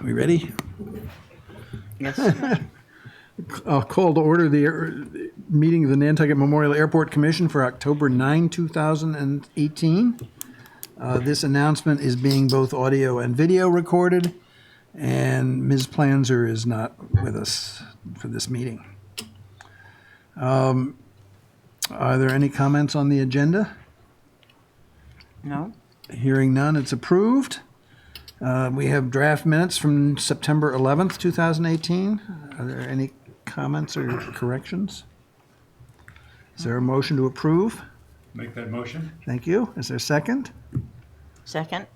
We ready? Yes. I'll call to order the meeting of the Nantucket Memorial Airport Commission for October 9, 2018. This announcement is being both audio and video recorded, and Ms. Planzer is not with us for this meeting. Are there any comments on the agenda? No? Hearing none, it's approved. We have draft minutes from September 11th, 2018. Are there any comments or corrections? Is there a motion to approve? Make that motion. Thank you. Is there a second? Second?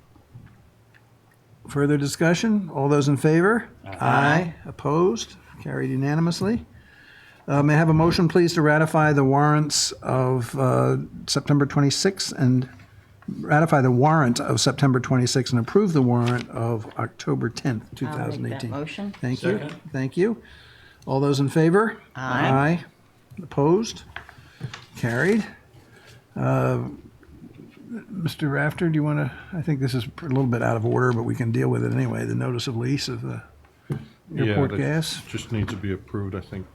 Further discussion? All those in favor? Aye. Opposed? Carried unanimously. May I have a motion, please, to ratify the warrants of September 26th and ratify the warrant of September 26th and approve the warrant of October 10th, I'll 2018. make that motion. Thank you. Second. Thank you. All those in favor? Aye. Opposed? Carried. Mr. Rafter, do you want to, I think this is a little bit out of order, but we can deal with it anyway. The notice of lease of the airport that gas. just needs to be approved, I think.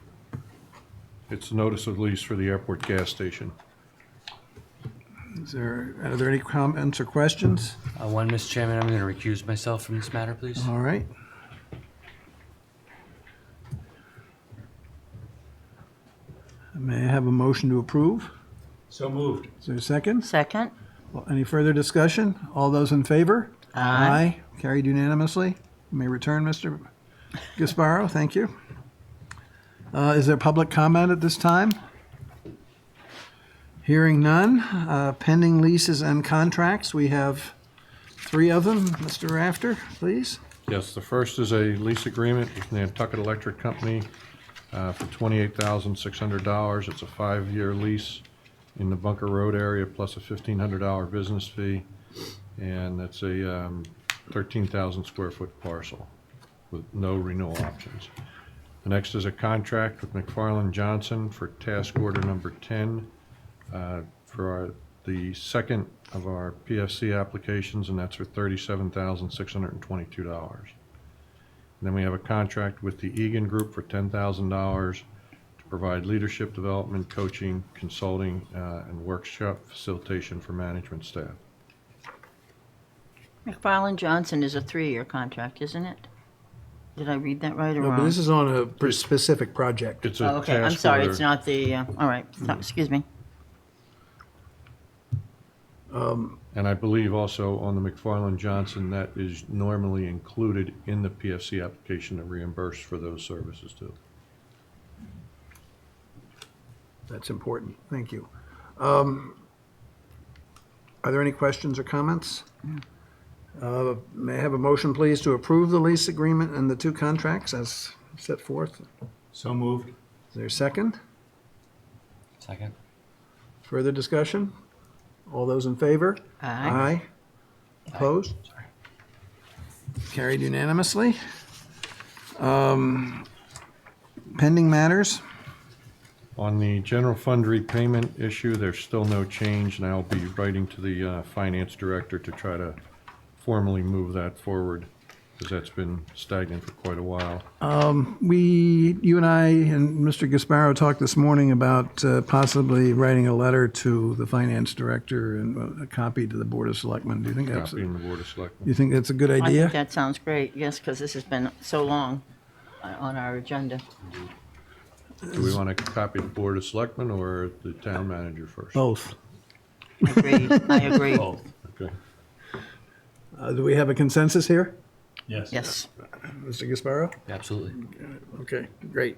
It's a notice of lease for the airport gas station. Are there any comments or questions? One, Mr. Chairman, I'm going to recuse myself from this matter, please. All right. May I have a motion to approve? So moved. Is there a second? Second? Well, any further discussion? All those in favor? Aye. Carried unanimously. You may return, Mr. Gasparo. Thank you. Is there public comment at this time? Hearing none. Pending leases and contracts. We have 3 of them. Mr. Rafter, please. Yes, the first is a lease agreement with Nantucket Electric Company for $28,600. It's a 5-year lease in the Bunker Road area plus a $1,500 business fee. And it's a 13,000 square foot parcel with no renewal options. The next is a contract with McFarland Johnson for task order number 10 for the second of our PFC applications, and that's for $37,622. And then we have a contract with the Egan Group for $10,000 to provide leadership development, coaching, consulting, and workshop facilitation for management staff. McFarland Johnson is a 3-year contract, isn't it? Did I read that right or No, wrong? but this is on a specific project. It's a Oh, okay, I'm task sorry, order. it's not the, all right, excuse me. And I believe also on the McFarland Johnson, that is normally included in the PFC application to reimburse for those services too. That's important. Thank you. Are there any questions or comments? May I have a motion, please, to approve the lease agreement and the 2 contracts as set forth? So moved. Is there a second? Second. Further discussion? All those in favor? Aye. Opposed? Sorry. Carried unanimously. Pending matters? On the general fund repayment issue, there's still no change, and I'll be writing to the finance director to try to formally move that forward, because that's been stagnant for quite a while. You and I and Mr. Gasparo talked this morning about possibly writing a letter to the finance director and a copy to the Board of Selectmen. Do you think that's, Copy in the Board of Selectmen. you think that's a good I think idea? that sounds great, yes, because this has been so long on our agenda. Do we want to copy the Board of Selectmen or the town manager first? Both. Agreed, I agree. Okay. Do we have a consensus here? Yes. Yes. Mr. Gasparo? Absolutely. Okay, great.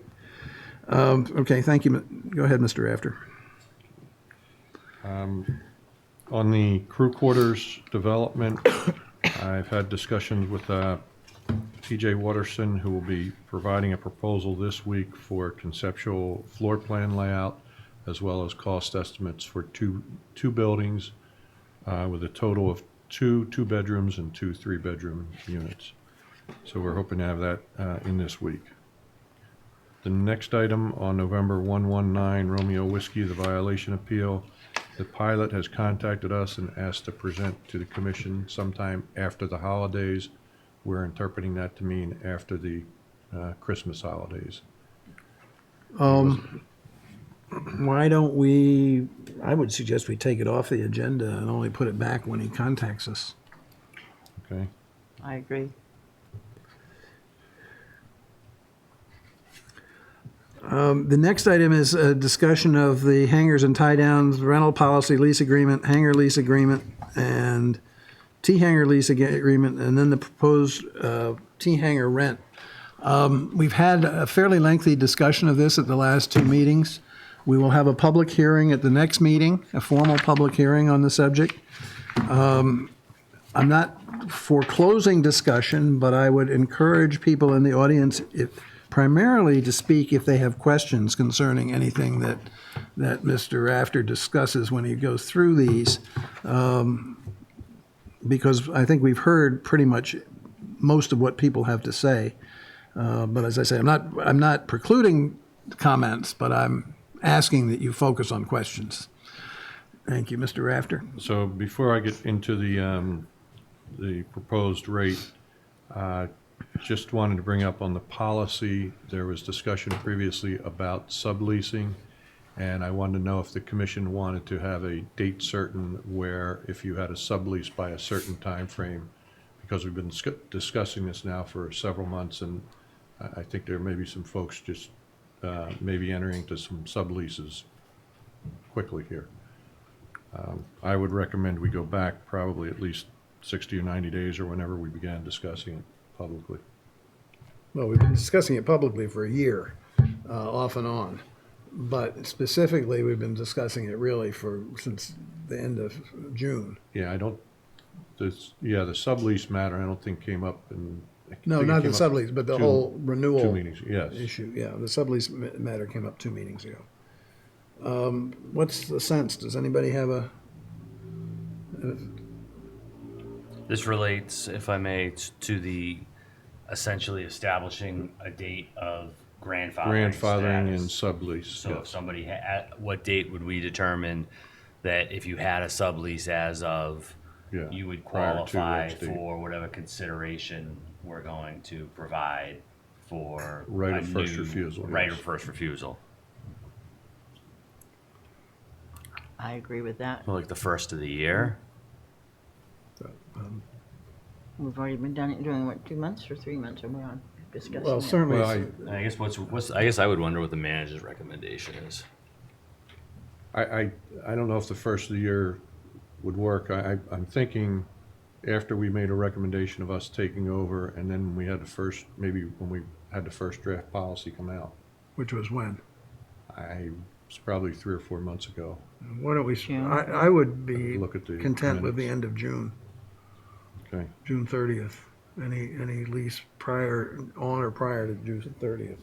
Okay, thank you. Go ahead, Mr. Rafter. On the crew quarters development, I've had discussions with TJ Watterson, who will be providing a proposal this week for conceptual floor plan layout, as well as cost estimates for two buildings with a total of two bedrooms and 2 3-bedroom units. So we're hoping to have that in this week. The next item on November 119 Romeo Whiskey, the violation appeal. The pilot has contacted us and asked to present to the commission sometime after the holidays we're interpreting that to mean after the Christmas holidays. Why don't we, I would suggest we take it off the agenda and only put it back when he contacts us. Okay? I agree. The next item is a discussion of the hangars and tie-downs, rental policy lease agreement, hangar lease agreement, and T-hangar lease agreement, and then the proposed T-hangar rent. We've had a fairly lengthy discussion of this at the last two meetings. We will have a public hearing at the next meeting, a formal public hearing on the subject. I'm not foreclosing discussion, but I would encourage people in the audience primarily to speak if they have questions concerning anything that Mr. Rafter discusses when he goes through these, because I think we've heard pretty much most of what people have to say. But as I say, I'm not precluding comments, but I'm asking that you focus on questions. Thank you, Mr. Rafter. So before I get into the proposed rate, just wanted to bring up on the policy, there was discussion previously about subleasing, and I wanted to know if the commission wanted to have a date certain where if you had a sublease by a certain time frame, because we've been discussing this now for several months, and I think there may be some folks just maybe entering into some subleases quickly here. I would recommend we go back probably at least 60 or 90 days or whenever we began discussing it publicly. Well, we've been discussing it publicly for a year, off and on. But specifically, we've been discussing it really since the end of June. Yeah, the sublease matter I don't think came up in. No, not the sublease, but the whole renewal 2 meetings, yes. issue. Yeah, the sublease matter came up 2 meetings ago. What's the sense? Does anybody have a? This relates, if I may, to the essentially establishing a date of grandfathering Grandfathering status. and sublease, So if yes. somebody, what date would we determine that if you had a sublease as of, Yeah, you would prior to qualify that date. for whatever consideration we're going to provide for Right a of first new- refusal, Right yes. of first refusal. I agree with that. Well, like the first of the year. We've already been doing what, 2 months or 3 months are we on discussing Well, it? certainly. Well, I guess I guess I would wonder what the manager's recommendation is. I don't know if the first of the year would work. I'm thinking after we made a recommendation of us taking over, and then we had maybe when we had the first draft policy come out. Which was when? It's probably 3 or 4 months ago. Why don't we? June. I would be Look at the content with the minutes. end of June, Okay. June 30th. Any lease on or prior to June 30th.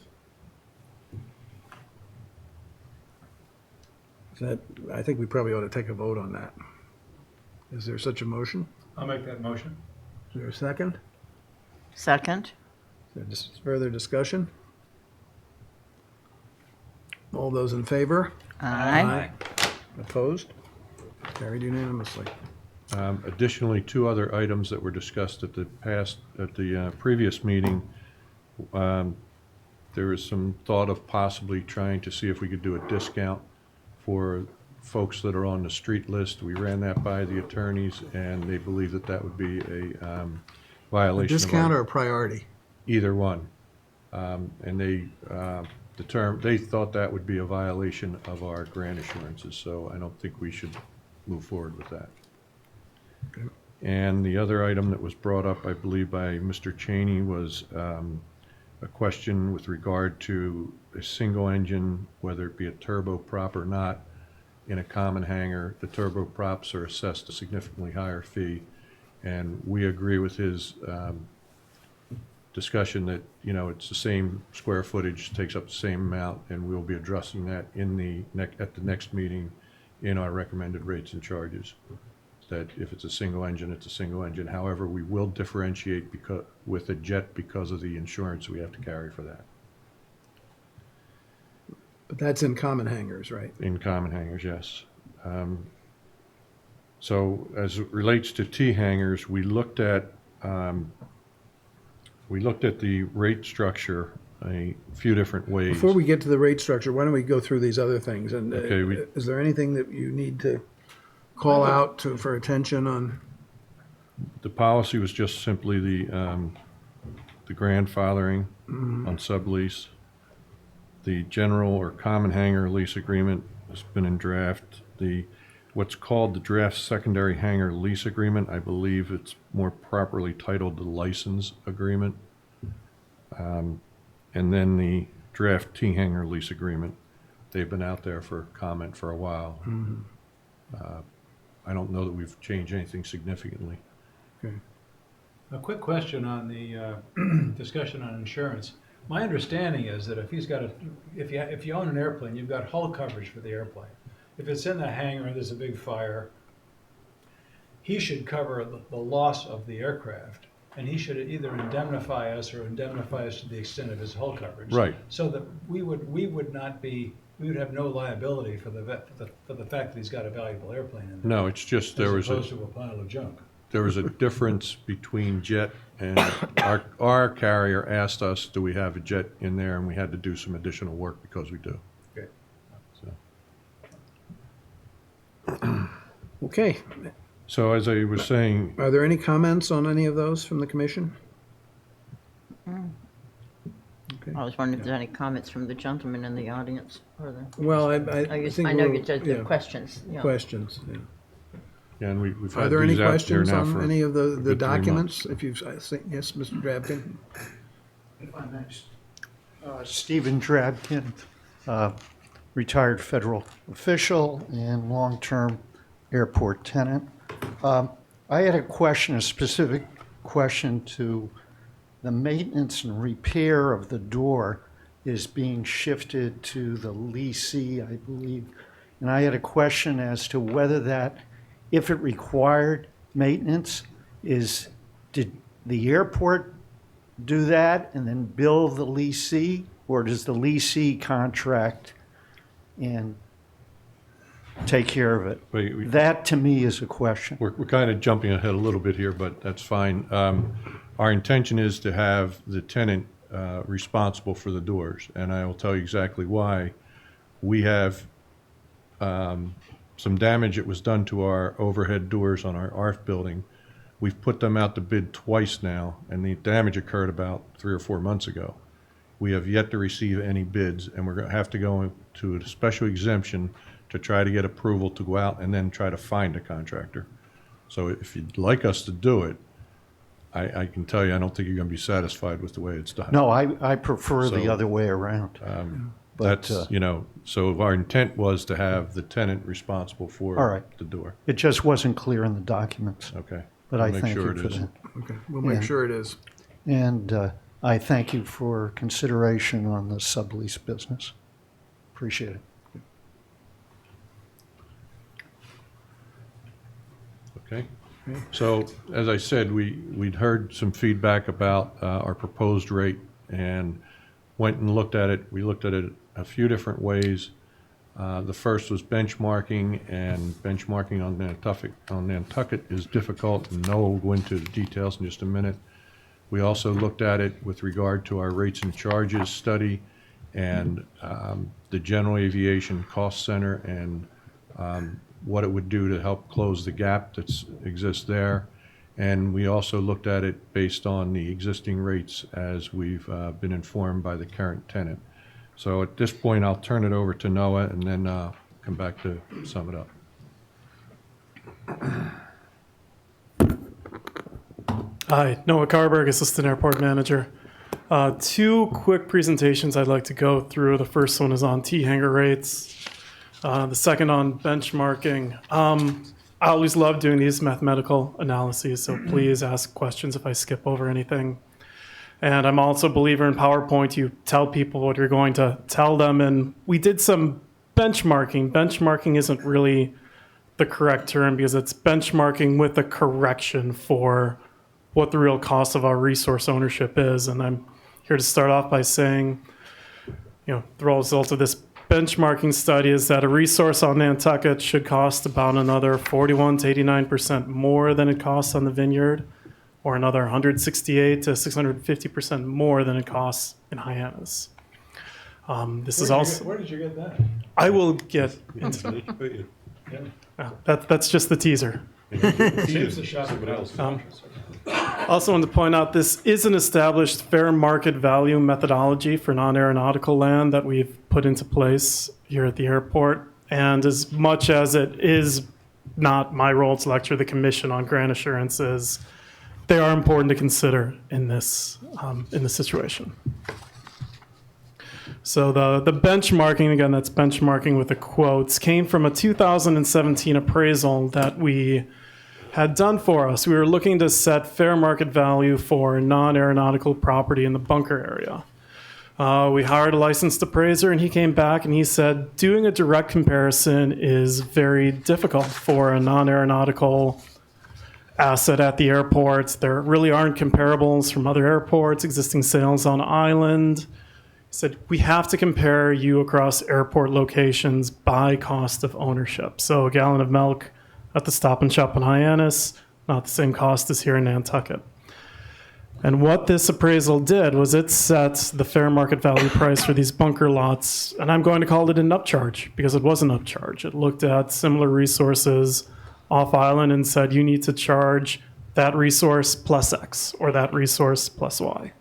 I think we probably ought to take a vote on that. Is there such a motion? I'll make that motion. Is there a second? Second? Is there further discussion? All those in favor? Aye. Opposed? Carried unanimously. Additionally, 2 other items that were discussed at the previous meeting. There was some thought of possibly trying to see if we could do a discount for folks that are on the street list. We ran that by the attorneys, and they believe that would be a A violation of discount or a priority? either one. And they they thought that would be a violation of our grant assurances, so I don't think we should move forward with that. Okay. And the other item that was brought up, I believe, by Mr. Cheney was a question with regard to a single engine, whether it be a turboprop or not, in a common hangar. The turboprops are assessed a significantly higher fee, and we agree with his discussion that, it's the same square footage, takes up the same amount, and we'll be addressing that at the next meeting in our recommended rates and charges. That if it's a single engine, it's a single engine. However, we will differentiate with a jet because of the insurance we have to carry for that. But that's in common hangars, right? In common hangars, yes. So as it relates to T hangars, we looked at we looked at the rate structure a few different ways. Before we get to the rate structure, why don't we go through these other things? And Okay, is there anything that you need to call out for attention on? The policy was just simply the grandfathering on sublease. The general or common hangar lease agreement has been in draft. What's called the draft secondary hangar lease agreement, I believe it's more properly titled the license agreement. And then the draft T-hangar lease agreement. They've been out there for comment for a while. I don't know that we've changed anything significantly. Okay. A quick question on the discussion on insurance. My understanding is that if you own an airplane, you've got hull coverage for the airplane. If it's in the hangar and there's a big fire, he should cover the loss of the aircraft, and he should either indemnify us or indemnify us to the extent of his hull coverage. Right. So that we would have no liability for the fact that he's got a valuable airplane in there. No, it's just As opposed to a pile of junk. there was a difference between jet and our carrier asked us, do we have a jet in there? And we had to do some additional work because we do. Okay. So, Okay. so as I was saying, Are there any comments on any of those from the commission? I was wondering if there's any comments from the gentleman in the audience or the. Well, I think I know we'll- you did yeah, the questions. Yeah. questions. Yeah. and we've Are had there any these out there questions now on for any of the good 3 documents? months. If you've, yes, Mr. Drabkin? If I may. Stephen Drabkin, retired federal official and long-term airport tenant. I had a specific question to the maintenance and repair of the door is being shifted to the leasee, I believe. And I had a question as to whether that, if it required maintenance, did the airport do that and then bill the leasee, or does the leasee contract and take care of it? That to me is a question. We're kind of jumping ahead a little bit here, but that's fine. Our intention is to have the tenant responsible for the doors, and I will tell you exactly why. We have some damage that was done to our overhead doors on our ARF building. We've put them out to bid twice now, and the damage occurred about 3 or 4 months ago. We have yet to receive any bids, and we're going to have to go into a special exemption to try to get approval to go out and then try to find a contractor. So if you'd like us to do it, I can tell you, I don't think you're going to be satisfied with the way it's done. No, I prefer the So, other way around. That's, so our intent was to have the tenant responsible All for right. the door. It just wasn't clear in the documents, Okay. but I'll I make thank sure you it for is. that. Okay, we'll make Yeah. sure it is. And I thank you for consideration on the sublease business. Appreciate it. Okay. So, as I said, we'd heard some feedback about our proposed rate and went and looked at it. We looked at it a few different ways. The first was benchmarking, and benchmarking on Nantucket is difficult, and Noah will go into the details in just a minute. We also looked at it with regard to our rates and charges study and the General Aviation Cost Center and what it would do to help close the gap that exists there. And we also looked at it based on the existing rates as we've been informed by the current tenant. So at this point, I'll turn it over to Noah and then come back to sum it up. Hi, Noah Carberg, Assistant Airport Manager. 2 quick presentations I'd like to go through. The first one is on T-hangar rates. The second on benchmarking. I always love doing these mathematical analyses, so please ask questions if I skip over anything. And I'm also a believer in PowerPoint. You tell people what you're going to tell them, and we did some benchmarking. Benchmarking isn't really the correct term because it's benchmarking with a correction for what the real cost of our resource ownership is. And I'm here to start off by saying, the result of this benchmarking study is that a resource on Nantucket should cost about another 41 to 89% more than it costs on the Vineyard. or another 168 to 650% more than it costs in Hyannis. This is also, Where did you get that? I will get into that. That's just the teaser. Saves the shop. Also wanted to point out this is an established fair market value methodology for non-aeronautical land that we've put into place here at the airport. And as much as it is not my role to lecture the commission on grant assurances, they are important to consider in this situation. So the benchmarking, again, that's benchmarking with the quotes, came from a 2017 appraisal that we had done for us. We were looking to set fair market value for non-aeronautical property in the bunker area. We hired a licensed appraiser, and he came back and he said, doing a direct comparison is very difficult for a non-aeronautical asset at the airport. There really aren't comparables from other airports, existing sales on island. He said, we have to compare you across airport locations by cost of ownership. So a gallon of milk at the Stop and Shop in Hyannis, not the same cost as here in Nantucket. And what this appraisal did was it set the fair market value price for these bunker lots, and I'm going to call it an upcharge because it was an upcharge. It looked at similar resources off island and said you need to charge that resource plus X or that resource plus Y.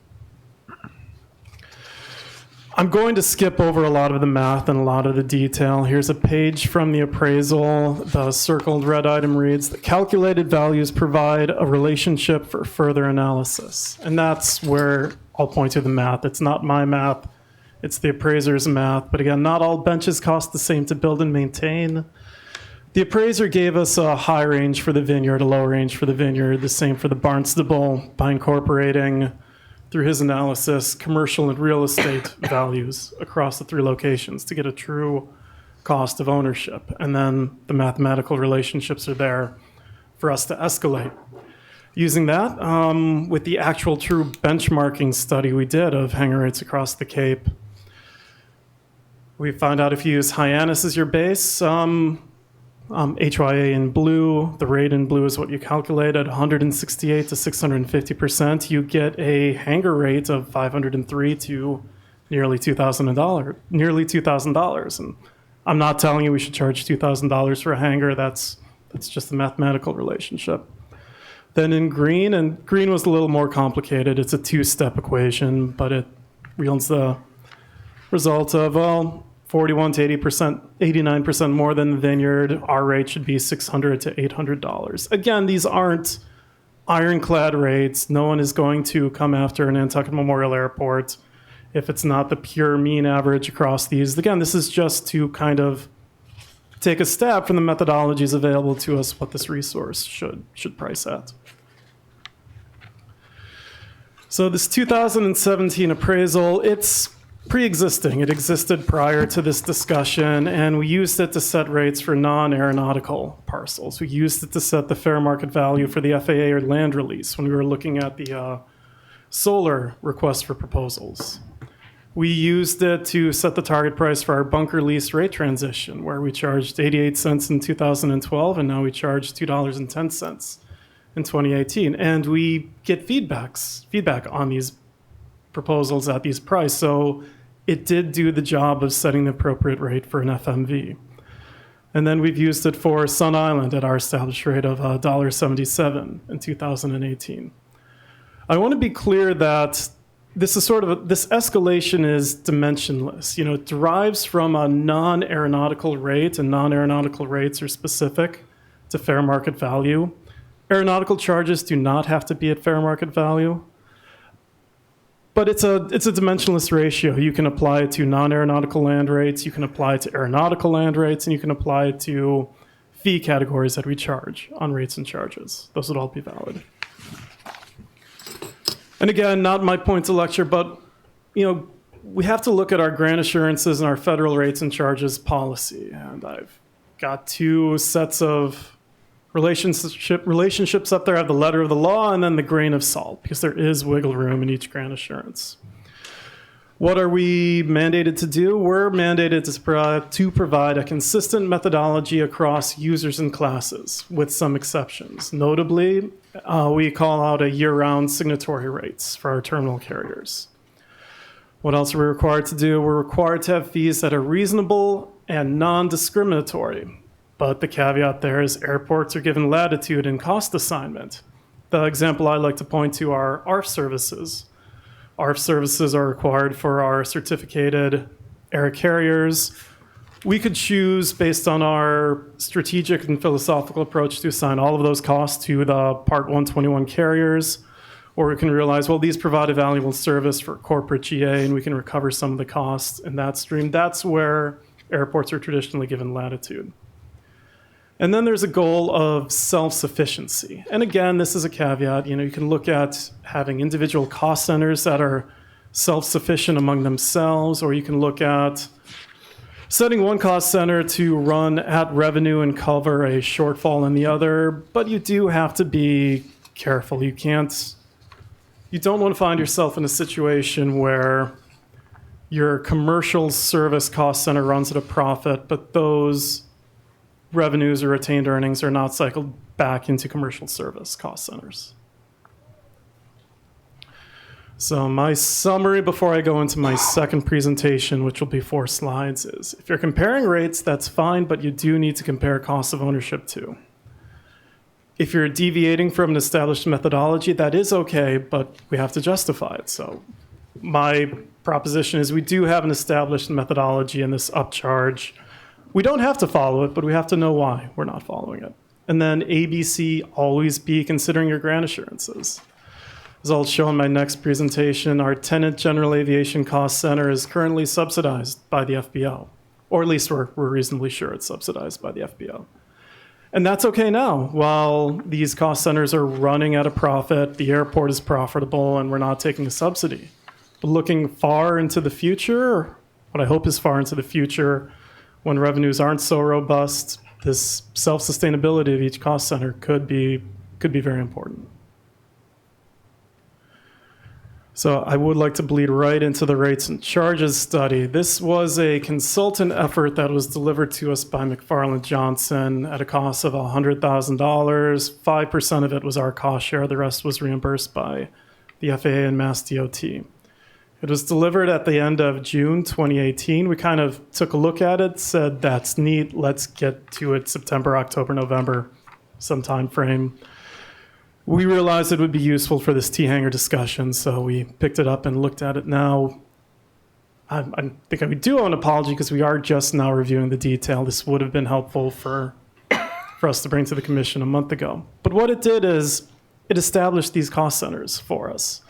I'm going to skip over a lot of the math and a lot of the detail. Here's a page from the appraisal. The circled red item reads, the calculated values provide a relationship for further analysis. And that's where I'll point to the math. It's not my math, it's the appraiser's math. But again, not all benches cost the same to build and maintain. The appraiser gave us a high range for the vineyard, a low range for the vineyard, the same for the Barnstable by incorporating, through his analysis, commercial and real estate values across the three locations to get a true cost of ownership. And then the mathematical relationships are there for us to escalate. Using that, with the actual true benchmarking study we did of hangar rates across the Cape, we found out if you use Hyannis as your base, HYA in blue, the rate in blue is what you calculate at 168 to 650%. You get a hangar rate of $503 to nearly $2,000. And I'm not telling you we should charge $2,000 for a hangar. That's just a mathematical relationship. Then in green, and green was a little more complicated. It's a two-step equation, but it yields the result of, well, 41 to 89% more than the vineyard. Our rate should be $600 to $800. Again, these aren't ironclad rates. No one is going to come after Nantucket Memorial Airport if it's not the pure mean average across these. Again, this is just to kind of take a step from the methodologies available to us what this resource should price at. So this 2017 appraisal, it's pre-existing. It existed prior to this discussion, and we used it to set rates for non-aeronautical parcels. We used it to set the fair market value for the FAA or land release when we were looking at the solar request for proposals. We used it to set the target price for our bunker lease rate transition, where we charged 88 cents in 2012, and now we charge $2.10 in 2018. And we get feedback on these proposals at these prices. So it did do the job of setting the appropriate rate for an FMV. And then we've used it for Sun Island at our established rate of $1.77 in 2018. I want to be clear that this escalation is dimensionless. It derives from a non-aeronautical rate, and non-aeronautical rates are specific to fair market value. Aeronautical charges do not have to be at fair market value. But it's a dimensionless ratio. You can apply it to non-aeronautical land rates, you can apply it to aeronautical land rates, and you can apply it to fee categories that we charge on rates and charges. Those would all be valid. And again, not my point to lecture, but we have to look at our grant assurances and our federal rates and charges policy. And I've got two sets of relationships up there. I have the letter of the law and then the grain of salt, because there is wiggle room in each grant assurance. What are we mandated to do? We're mandated to provide a consistent methodology across users and classes, with some exceptions. Notably, we call out a year-round signatory rates for our terminal carriers. What else are we required to do? We're required to have fees that are reasonable and non-discriminatory. But the caveat there is airports are given latitude in cost assignment. The example I like to point to are ARF services. ARF services are required for our certificated air carriers. We could choose, based on our strategic and philosophical approach, to assign all of those costs to the Part 121 carriers, or we can realize, well, these provide a valuable service for corporate GA, and we can recover some of the costs in that stream. That's where airports are traditionally given latitude. And then there's a goal of self-sufficiency. And again, this is a caveat. You can look at having individual cost centers that are self-sufficient among themselves, or you can look at setting one cost center to run at revenue and cover a shortfall in the other. But you do have to be careful. You don't want to find yourself in a situation where your commercial service cost center runs at a profit, but those revenues or retained earnings are not cycled back into commercial service cost centers. So my summary before I go into my second presentation, which will be 4 slides, is if you're comparing rates, that's fine, but you do need to compare cost of ownership too. If you're deviating from an established methodology, that is okay, but we have to justify it. So my proposition is we do have an established methodology in this upcharge. We don't have to follow it, but we have to know why we're not following it. And then ABC, always be considering your grant assurances. As I'll show in my next presentation, our tenant general aviation cost center is currently subsidized by the FBO, or at least we're reasonably sure it's subsidized by the FBO. And that's okay now. While these cost centers are running at a profit, the airport is profitable, and we're not taking a subsidy. But looking far into the future, what I hope is far into the future, when revenues aren't so robust, this self-sustainability of each cost center could be very important. So I would like to bleed right into the rates and charges study. This was a consultant effort that was delivered to us by McFarland Johnson at a cost of $100,000. 5% of it was our cost share. The rest was reimbursed by the FAA and Mass DOT. It was delivered at the end of June 2018. We kind of took a look at it, said, that's neat. Let's get to it September, October, November, some time frame. We realized it would be useful for this T-hanger discussion, so we picked it up and looked at it now. I think I do owe an apology because we are just now reviewing the detail. This would have been helpful for us to bring to the commission a month ago. But what it did is it established these cost centers for us.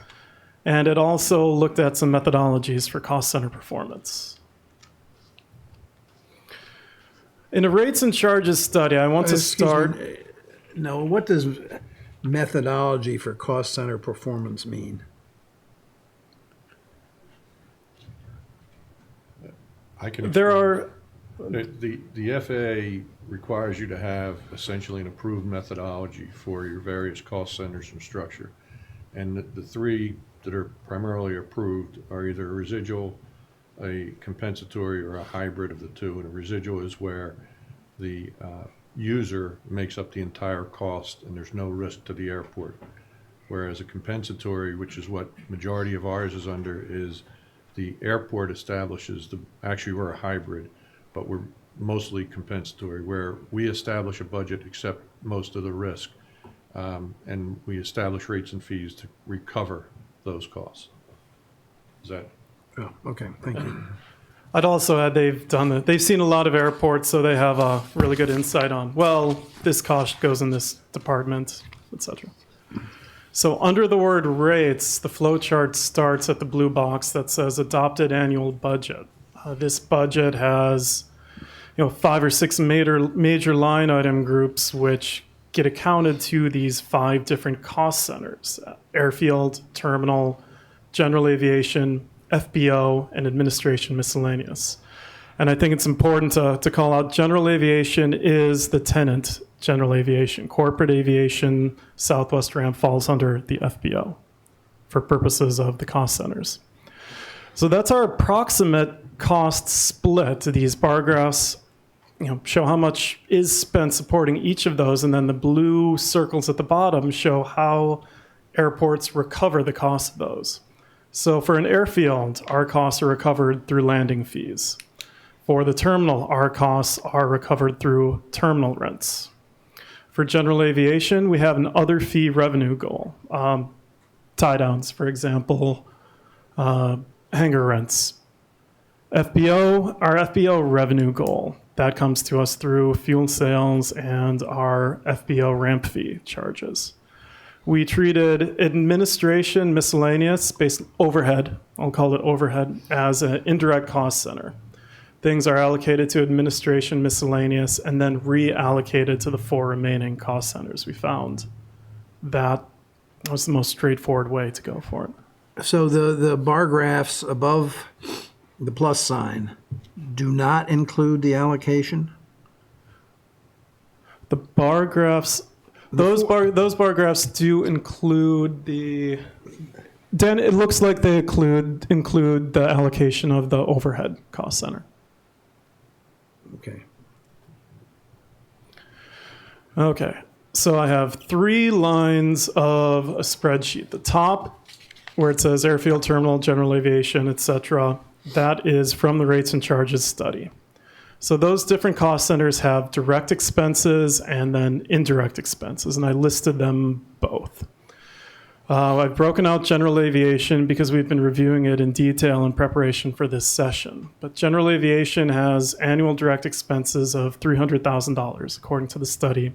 And it also looked at some methodologies for cost center performance. In a rates and charges study, I want to start... No, what does methodology for cost center performance mean? I can. There are... The FAA requires you to have essentially an approved methodology for your various cost centers and structure. And the 3 that are primarily approved are either a residual, a compensatory, or a hybrid of the 2. And a residual is where the user makes up the entire cost and there's no risk to the airport. Whereas a compensatory, which is what majority of ours is under, is the airport establishes actually we're a hybrid, but we're mostly compensatory, where we establish a budget, accept most of the risk, and we establish rates and fees to recover those costs. Is that? Oh, okay, thank you. I'd also add they've seen a lot of airports, so they have a really good insight on, well, this cost goes in this department, etc. So under the word rates, the flow chart starts at the blue box that says adopted annual budget. This budget has 5 or 6 major line item groups which get accounted to these 5 different cost centers: airfield, terminal, general aviation, FBO, and administration miscellaneous. And I think it's important to call out general aviation is the tenant general aviation. Corporate aviation, Southwest Ram falls under the FBO for purposes of the cost centers. So that's our approximate cost split. These bar graphs show how much is spent supporting each of those, and then the blue circles at the bottom show how airports recover the cost of those. So for an airfield, our costs are recovered through landing fees. For the terminal, our costs are recovered through terminal rents. For general aviation, we have an other fee revenue goal. Tie downs, for example, hangar rents. FBO, our FBO revenue goal, that comes to us through fuel sales and our FBO ramp fee charges. We treated administration miscellaneous based overhead, I'll call it overhead, as an indirect cost center. Things are allocated to administration miscellaneous and then reallocated to the 4 remaining cost centers. We found that was the most straightforward way to go for it. So the bar graphs above the plus sign do not include the allocation? The bar graphs, those bar graphs do include the. Dan, it looks like they include the allocation of the overhead cost center. Okay. Okay, so I have 3 lines of a spreadsheet. The top, where it says airfield, terminal, general aviation, etc., that is from the rates and charges study. So those different cost centers have direct expenses and then indirect expenses, and I listed them both. I've broken out general aviation because we've been reviewing it in detail in preparation for this session. But general aviation has annual direct expenses of $300,000, according to the study,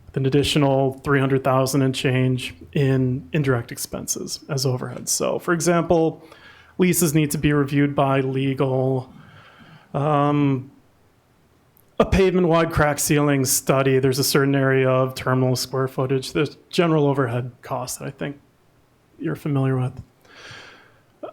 with an additional $300,000 and change in indirect expenses as overhead. So, for example, leases need to be reviewed by legal. A pavement-wide crack sealing study, there's a certain area of terminal square footage. There's general overhead costs that I think you're familiar with.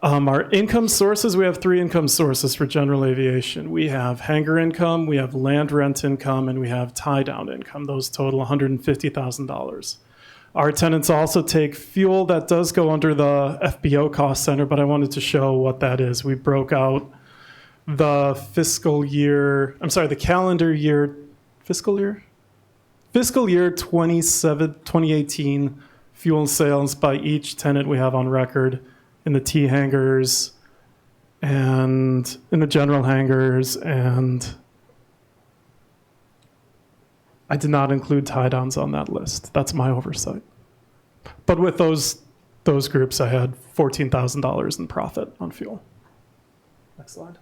Our income sources, we have 3 income sources for general aviation. We have hangar income, we have land rent income, and we have tie-down income. Those total $150,000. Our tenants also take fuel that does go under the FBO cost center, but I wanted to show what that is. We broke out the calendar year 2018 fuel sales by each tenant we have on record in the T hangars and in the general hangars, and I did not include tie downs on that list. That's my oversight. But with those groups, I had $14,000 in profit on fuel. Next slide.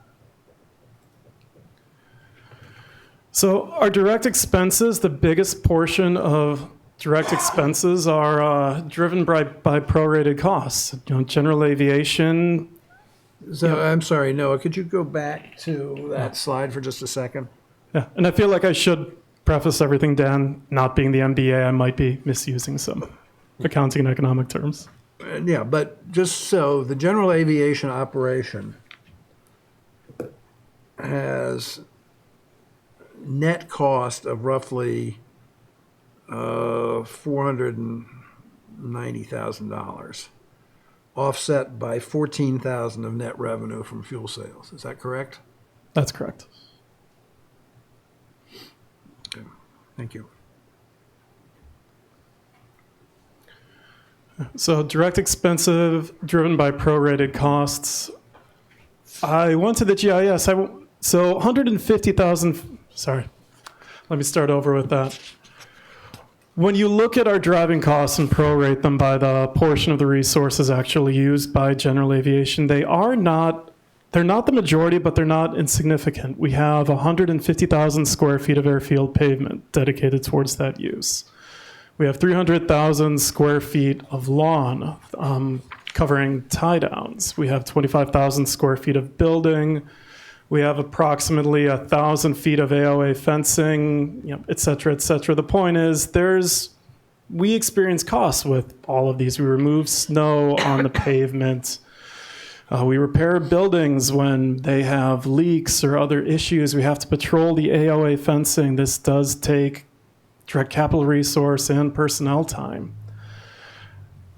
So our direct expenses, the biggest portion of direct expenses are driven by prorated costs. General aviation. So I'm sorry, Noah, could you go back to that slide for just a second? Yeah, and I feel like I should preface everything, Dan, not being the MBA, I might be misusing some accounting and economic terms. Yeah, but just so, the general aviation operation has net cost of roughly $490,000, offset by $14,000 of net revenue from fuel sales. Is that correct? That's correct. Okay. Thank you. So direct expensive, driven by prorated costs. I went to the GIS. So 150,000. Sorry, let me start over with that. When you look at our driving costs and prorate them by the portion of the resources actually used by general aviation, they're not the majority, but they're not insignificant. We have 150,000 square feet of airfield pavement dedicated towards that use. We have 300,000 square feet of lawn covering tie downs. We have 25,000 square feet of building. We have approximately 1,000 feet of AOA fencing, et cetera, et cetera. The point is, we experience costs with all of these. We remove snow on the pavement. We repair buildings when they have leaks or other issues. We have to patrol the AOA fencing. This does take direct capital resource and personnel time.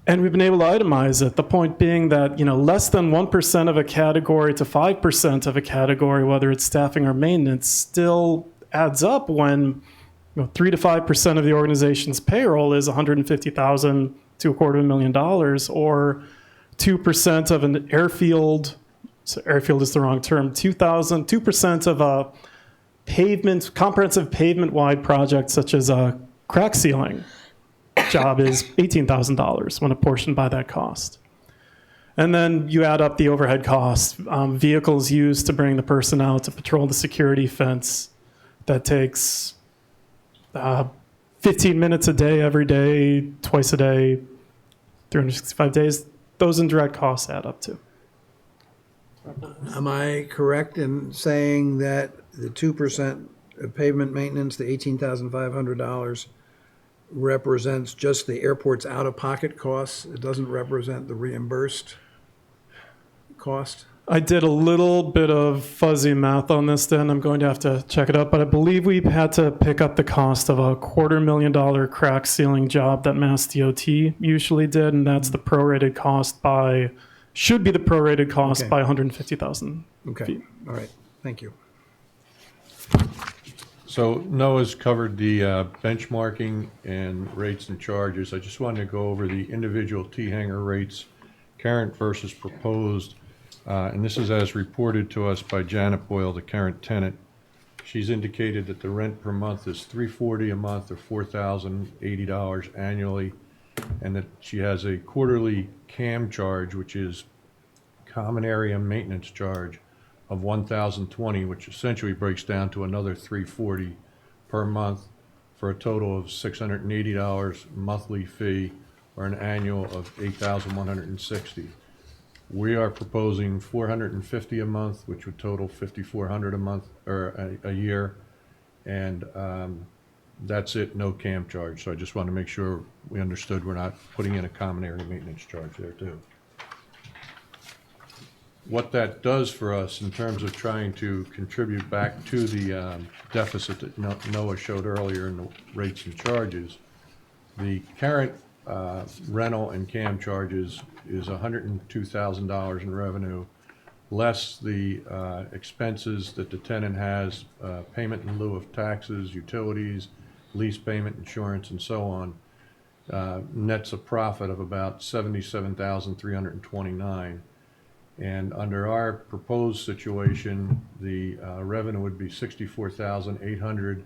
And we've been able to itemize it. The point being that, less than 1% of a category to 5% of a category, whether it's staffing or maintenance, still adds up when 3 to 5% of the organization's payroll is $150,000 to $250,000, or 2% of an airfield. So airfield is the wrong term. 2% of a comprehensive pavement-wide project, such as a crack sealing job, is $18,000 when apportioned by that cost. And then you add up the overhead costs, vehicles used to bring the person out to patrol the security fence. That takes 15 minutes a day, every day, twice a day, 365 days. Those indirect costs add up to. Am I correct in saying that the 2% of pavement maintenance, the $18,500, represents just the airport's out-of-pocket costs? It doesn't represent the reimbursed cost? I did a little bit of fuzzy math on this then. I'm going to have to check it up, but I believe we had to pick up the cost of a $250,000 crack sealing job that Mass DOT usually did, and that's the prorated cost should be the prorated cost Okay. by 150,000 Okay, feet. all right, thank you. So Noah's covered the benchmarking and rates and charges. I just wanted to go over the individual T-hanger rates, current versus proposed. And this is as reported to us by Janet Boyle, the current tenant. She's indicated that the rent per month is $340 a month, or $4,080 annually, and that she has a quarterly CAM charge, which is common area maintenance charge, of $1,020, which essentially breaks down to another $340 per month, for a total of $680 monthly fee, or an annual of $8,160. We are proposing $450 a month, which would total $5,400 a month, or a year, and that's it, no CAM charge. So I just want to make sure we understood we're not putting in a common area maintenance charge there too. What that does for us in terms of trying to contribute back to the deficit that Noah showed earlier in the rates and charges, the current rental and CAM charges is $102,000 in revenue, less the expenses that the tenant has, payment in lieu of taxes, utilities, lease payment, insurance, and so on, nets a profit of about $77,329. And under our proposed situation, the revenue would be $64,800.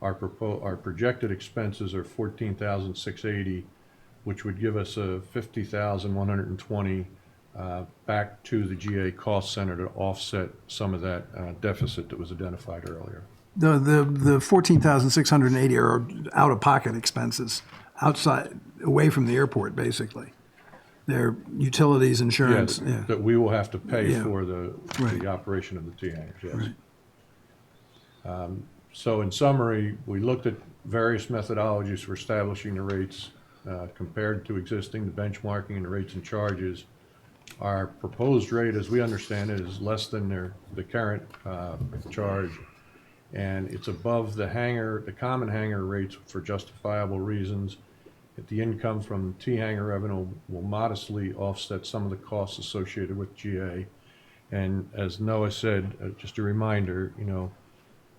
Our projected expenses are $14,680, which would give us a $50,120 back to the GA cost center to offset some of that deficit that was identified earlier. The 14,680 are out-of-pocket expenses, away from the airport, basically. They're utilities, insurance, yeah. That we will have to pay Yeah. for the Right. operation of the T-hangers, yes. Right. So in summary, we looked at various methodologies for establishing the rates compared to existing, the benchmarking and the rates and charges. Our proposed rate, as we understand it, is less than the current charge, and it's above the common hangar rates for justifiable reasons. The income from T-hanger revenue will modestly offset some of the costs associated with GA. And as Noah said, just a reminder,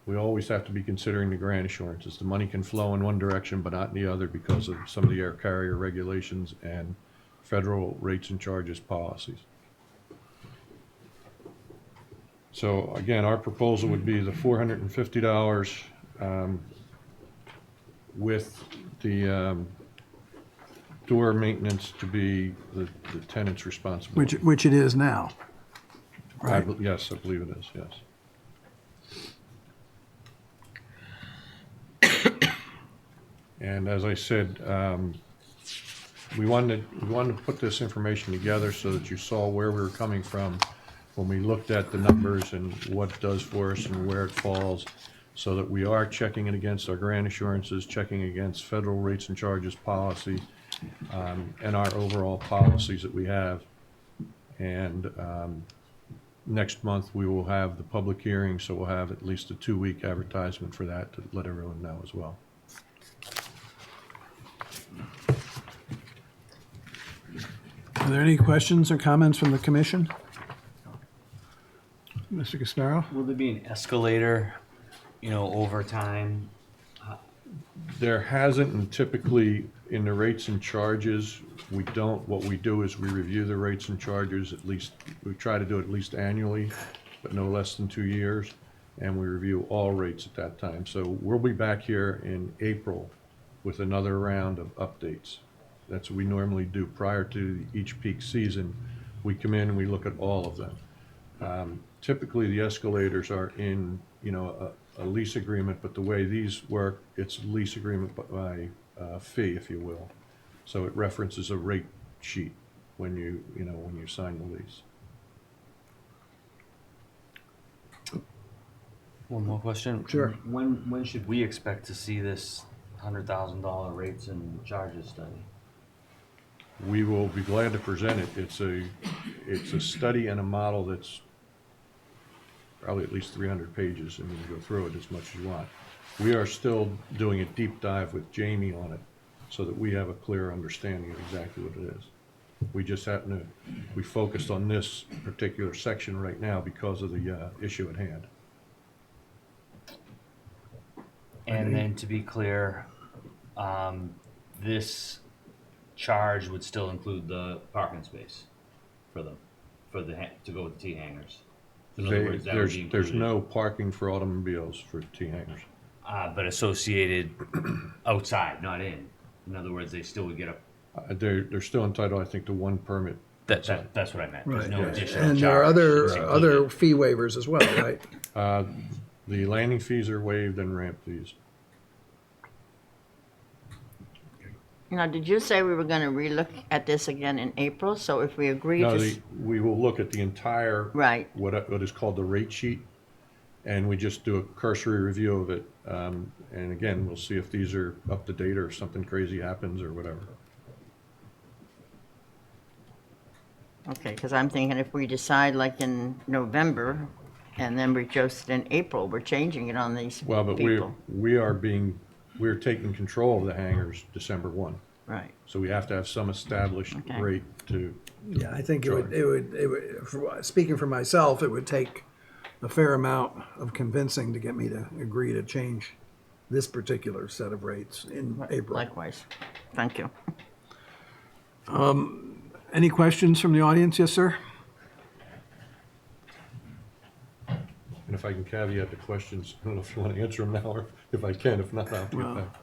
we always have to be considering the grant assurances. The money can flow in one direction but not in the other because of some of the air carrier regulations and federal rates and charges policies. So again, our proposal would be the $450 with the door maintenance to be the tenant's responsibility. Which it is now. Right. Yes, I believe it is, yes. And as I said, we wanted to put this information together so that you saw where we were coming from when we looked at the numbers and what it does for us and where it falls, so that we are checking it against our grant assurances, checking against federal rates and charges policy, and our overall policies that we have. And next month we will have the public hearing, so we'll have at least a 2-week advertisement for that to let everyone know as well. Are there any questions or comments from the commission? Mr. Casparo? Will there be an escalator overtime? There hasn't, and typically in the rates and charges, we don't, what we do is we review the rates and charges at least, we try to do it at least annually, but no less than 2 years, and we review all rates at that time. So we'll be back here in April with another round of updates. That's what we normally do prior to each peak season. We come in and we look at all of them. Typically, the escalators are in, a lease agreement, but the way these work, it's lease agreement by fee, if you will. So it references a rate sheet when when you sign the lease. One more question. Sure. When should we expect to see this $100,000 rates and charges study? We will be glad to present it. It's a study and a model that's probably at least 300 pages, and we can go through it as much as you want. We are still doing a deep dive with Jamie on it so that we have a clear understanding of exactly what it is. We just we focused on this particular section right now because of the issue at hand. And then to be clear, this charge would still include the parking space to go with the T hangers. In other words, that would be There's included. no parking for automobiles for T hangers. But associated outside, not in. In other words, they still would get a. They're still entitled, I think, to one permit. That's what I meant. There's no additional And charge. there are It's other included. fee waivers as well, right? The landing fees are waived and ramp fees. Now, did you say we were going to relook at this again in April? So if we agree No, to, we will look at the entire. right, What is called the rate sheet, and we just do a cursory review of it. And again, we'll see if these are up to date or if something crazy happens or whatever. okay, because I'm thinking if we decide like in November and then we just in April, we're changing it on these Well, but people. we're taking control of the hangars December 1. Right, So we have to have some established Okay. rate to, Yeah, I think it would, speaking for myself, it would take a fair amount of convincing to get me to agree to change this particular set of rates in April. likewise. Thank you. Any questions from the audience? Yes, sir? and if I can caveat the questions, I don't know if you want to answer them now or if I can, if not, I'll get Well, back.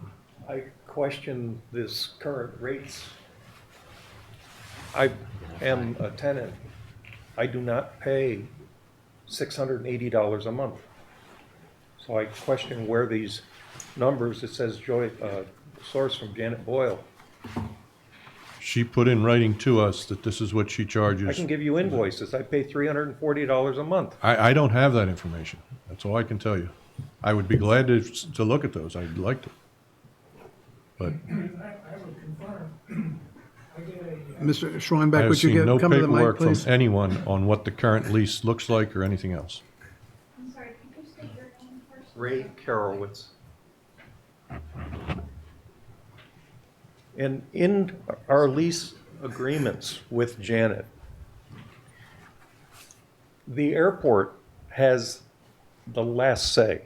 I question this current rates. I am a tenant. I do not pay $680 a month. So I question where these numbers, it says source from Janet Boyle. She put in writing to us that this is what she I charges. can give you invoices. I pay $340 a month. I don't have that information. That's all I can tell you. I would be glad to look at those. I'd like to. But Mr. I Schweinbeck, have would you seen no come to the mic, paperwork from please? anyone on what the current lease looks like or anything else. I'm sorry, could you state your name first? Ray Karowitz. And in our lease agreements with Janet, the airport has the last say.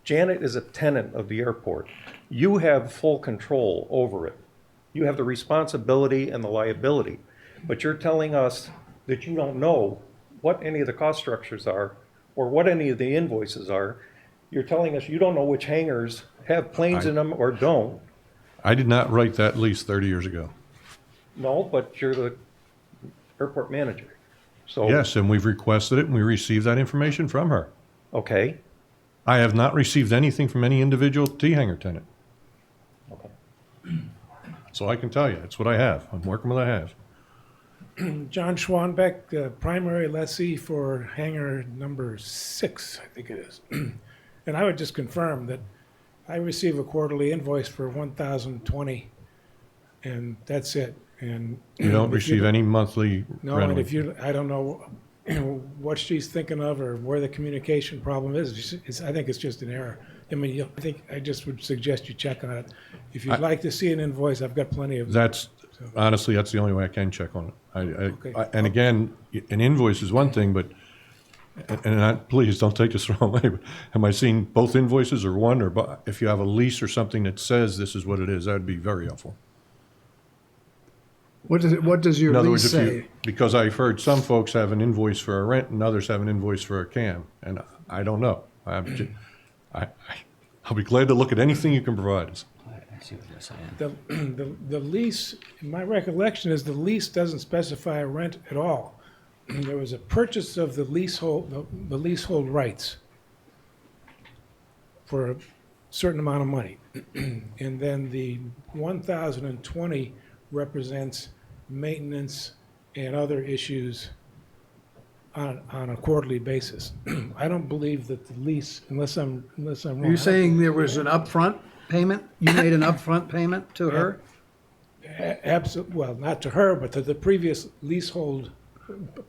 Janet is a tenant of the airport. You have full control over it. You have the responsibility and the liability. But you're telling us that you don't know what any of the cost structures are or what any of the invoices are. You're telling us you don't know which hangars have planes in them or don't. I did not write that lease 30 years ago. No, but you're the airport manager. So, Yes, and we've requested it and we received that information from her. okay. I have not received anything from any individual T-hanger tenant. Okay. So I can tell you, it's what I have. I'm working with what I have. John Schwanbeck, primary lessee for hangar number 6, I think it is. And I would just confirm that I receive a quarterly invoice for 1,020, and that's it. And You don't if you receive any monthly No, and rental. if you, I don't know, what she's thinking of or where the communication problem is. I think it's just an error. I mean, I think I just would suggest you check on it. If you'd like to see an invoice, I've got plenty of. That's, honestly, that's the only way I can check on it. Okay. And again, an invoice is one thing, but Please don't take this the wrong way, but am I seeing both invoices or one, or if you have a lease or something that says this is what it is, that'd be very helpful. What does In your other lease words, say? because I've heard some folks have an invoice for a rent and others have an invoice for a CAM, and I don't know. I'll be glad to look at anything you can provide us. I see what you're saying. The lease, my recollection is the lease doesn't specify a rent at all. There was a purchase of the leasehold, the leasehold rights for a certain amount of money. And then the 1,020 represents maintenance and other issues on a quarterly basis. I don't believe that the lease, unless I'm wrong. Are you saying there was an upfront payment? You made an upfront payment to her? Absolutely, well, not to her, but to the previous leasehold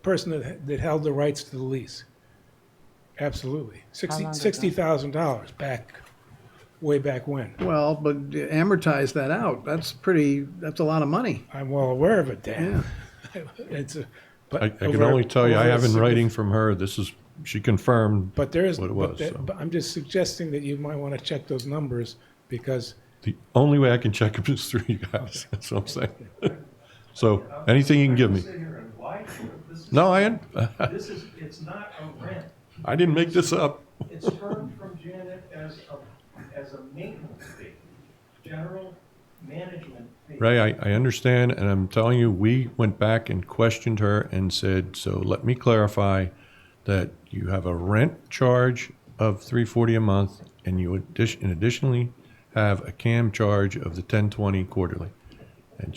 person that held the rights to the lease. Absolutely. How long ago? $60,000 way back when. Well, but amortize that out. That's a lot of money. I'm well aware of it, Dan. It's a, but I can over- only tell you, I over a have in significant- writing from her, she confirmed But there is, what it was. but I'm just suggesting that you might want to check those numbers because The only way I can check them is through you guys. That's what I'm saying. So anything you can give me. Sit here and lie to you. No, It's not a rent. I didn't make this up. It's termed from Janet as a maintenance fee, general management fee. Ray, I understand, and I'm telling you, we went back and questioned her and said, so let me clarify that you have a rent charge of $340 a month, and you additionally have a CAM charge of the $1020 quarterly. And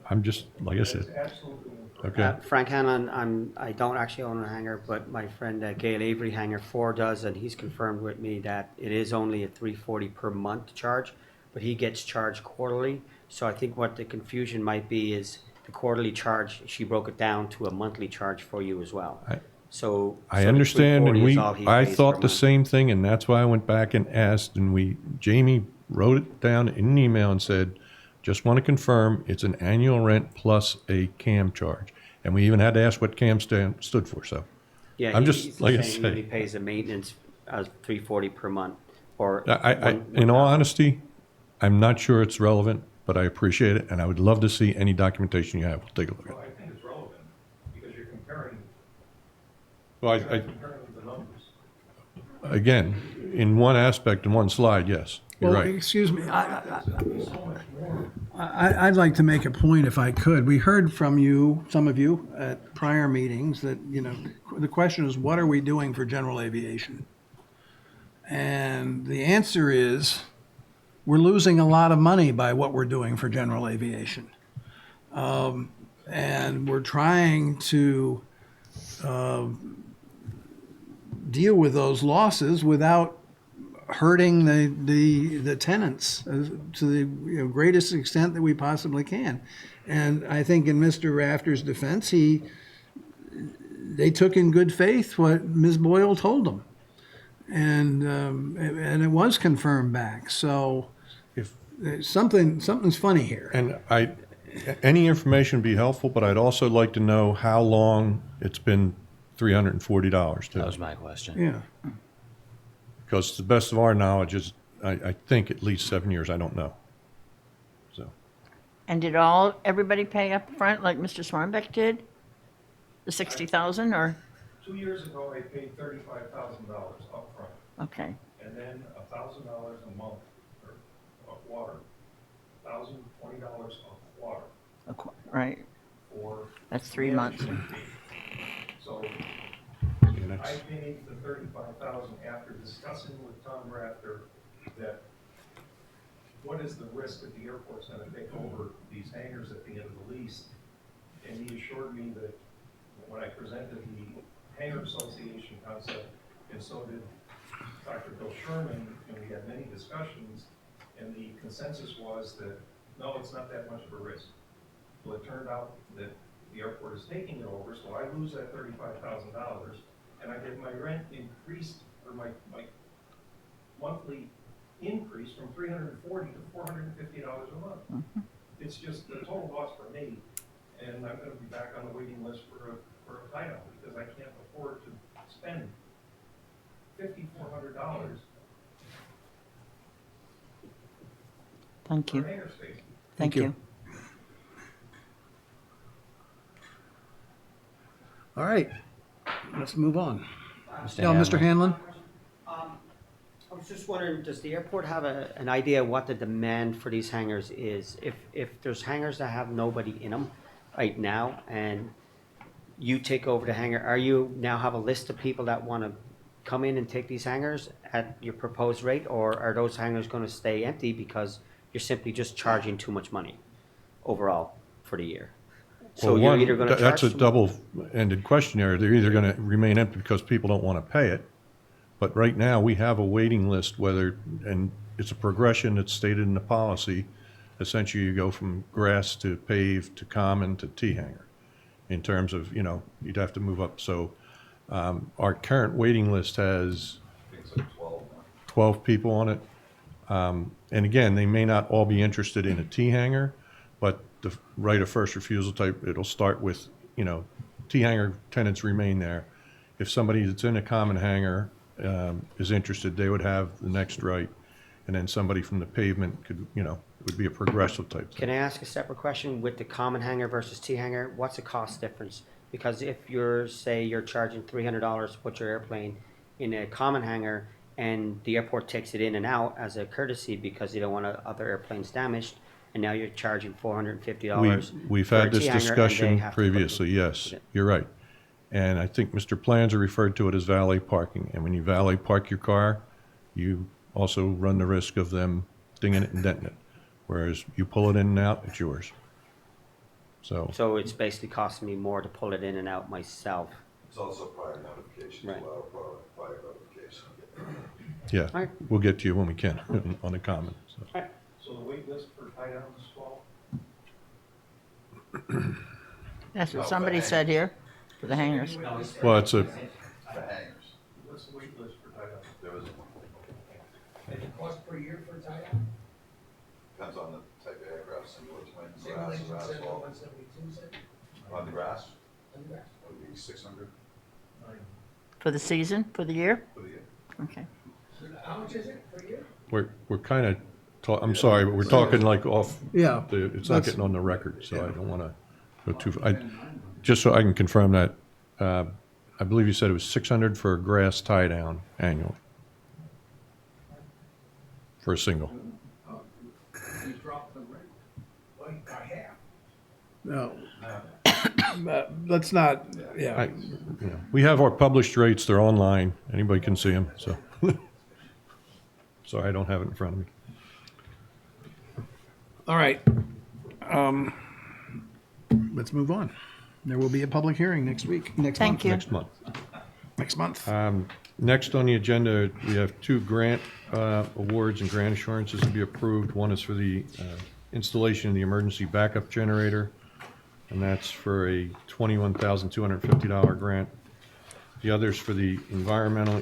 I'm just, like I said, Absolutely. okay. Frank Hanlon, I don't actually own a hangar, but my friend Gail Avery, Hangar 4, does, and he's confirmed with me that it is only a $340 per month charge, but he gets charged quarterly. So I think what the confusion might be is the quarterly charge, she broke it down to a monthly charge for you as well. So I the understand, and 340 is all he I pays thought per the month. same thing, and that's why I went back and asked, and Jamie wrote it down in an email and said, just want to confirm it's an annual rent plus a CAM charge. And we even had to ask what CAM stood for, so. Yeah, I'm he's just, like I saying he only say, pays a maintenance of $340 per month. Or in all honesty, I'm not sure it's relevant, but I appreciate it, and I would love to see any documentation you have. We'll take a look at Well, it. I think it's relevant because you're comparing Well, the numbers. again, in one aspect, in one slide, yes, you're Well, right. excuse me, I'd like to make a point if I could. We heard from you, some of you, at prior meetings that, the question is, what are we doing for general aviation? And the answer is, we're losing a lot of money by what we're doing for general aviation. And we're trying to deal with those losses without hurting the tenants to the greatest extent that we possibly can. And I think in Mr. Rafter's defense, they took in good faith what Ms. Boyle told them. And it was confirmed back. So If something's funny here. And any information would be helpful, but I'd also like to know how long it's been $340 That too. was my question. Yeah. Because to the best of our knowledge is, I think at least 7 years, I don't know. So, And did everybody pay up front like Mr. Swarnbeck did? The 60,000 or, 2 years ago, I paid $35,000 upfront, okay, and then $1,000 a month of water, $1,020 of water right, for. that's 3 months. So and I that's, paid the $35,000 after discussing with Tom Rafter that what is the risk that the airport's gonna take over these hangars at the end of the lease? And he assured me that when I presented the hangar association concept, and so did Dr. Bill Sherman, and we had many discussions, and the consensus was that, no, it's not that much of a risk. Well, it turned out that the airport is taking it over, so I lose that $35,000, and I get my rent increased, or my monthly increase from $340 to $450 a month. It's just the total loss for me, and I'm gonna be back on the waiting list for a tie-down, because I can't afford to spend $5,400 Thank for you. hangar space. Thank you. All right, let's move on. Mr. Yeah, Mr. Hanlon? I was just wondering, does the airport have an idea what the demand for these hangars is? If there's hangars that have nobody in them right now, and you take over the hangar, are you now have a list of people that want to come in and take these hangars at your proposed rate, or are those hangars going to stay empty because you're simply just charging too much money overall for the year? So Well, you're one, either going to charge that's a some- double-ended question there. They're either going to remain empty because people don't want to pay it, but right now, we have a waiting list and it's a progression that's stated in the policy. Essentially, you go from grass to paved to common to T-hanger. In terms of, you'd have to move up. So our current waiting list has 12 people on it. And again, they may not all be interested in a T-hanger, but the right of first refusal type, it'll start with, T-hanger tenants remain there. If somebody that's in a common hangar is interested, they would have the next right. And then somebody from the pavement could, it would be a progressive type thing. Can I ask a separate question with the common hangar versus T-hanger? What's the cost difference? Because if you're charging $300 to put your airplane in a common hangar and the airport takes it in and out as a courtesy because you don't want other airplanes damaged, and now you're charging $450 We've for a had this T-hanger, and they discussion have to put previously, yes, it. you're right. And I think Mr. Planzer referred to it as valet parking. And when you valet park your car, you also run the risk of them dinging it and denting it. Whereas you pull it in and out, it's yours. So it's basically costing me more to pull it in and out myself. It's also prior notification, Right. allow prior notification. Yeah, Right. we'll get to you when we can on the common. So. So the wait list for tie-downs is 12? That's what somebody said here for the hangars. Well, it's a, The hangers. What's the wait list for tie-downs? There was, Cost per year for tie-down? depends on the type of aircraft, single twin, grass, or asphalt. 172, On the grass, would be 600 For the season, for the year? for the year. Okay. How much is it per year? we're kind of, I'm sorry, but we're talking like off, Yeah. it's not That's- getting on the record, so I don't want to go too, just so I can confirm that, I believe you said it was 600 for a grass tie down annually. For a single. You dropped the rate by half. No. Let's not, yeah. We have our published rates, they're online, anybody can see them, so. Sorry, I don't have it in front of me. All right. Let's move on. There will be a public hearing next week, next month. Thank you. Next month. Next month. Next on the agenda, we have two grant awards and grant assurances to be approved. One is for the installation of the emergency backup generator, and that's for a $21,250 grant. The other is for the environmental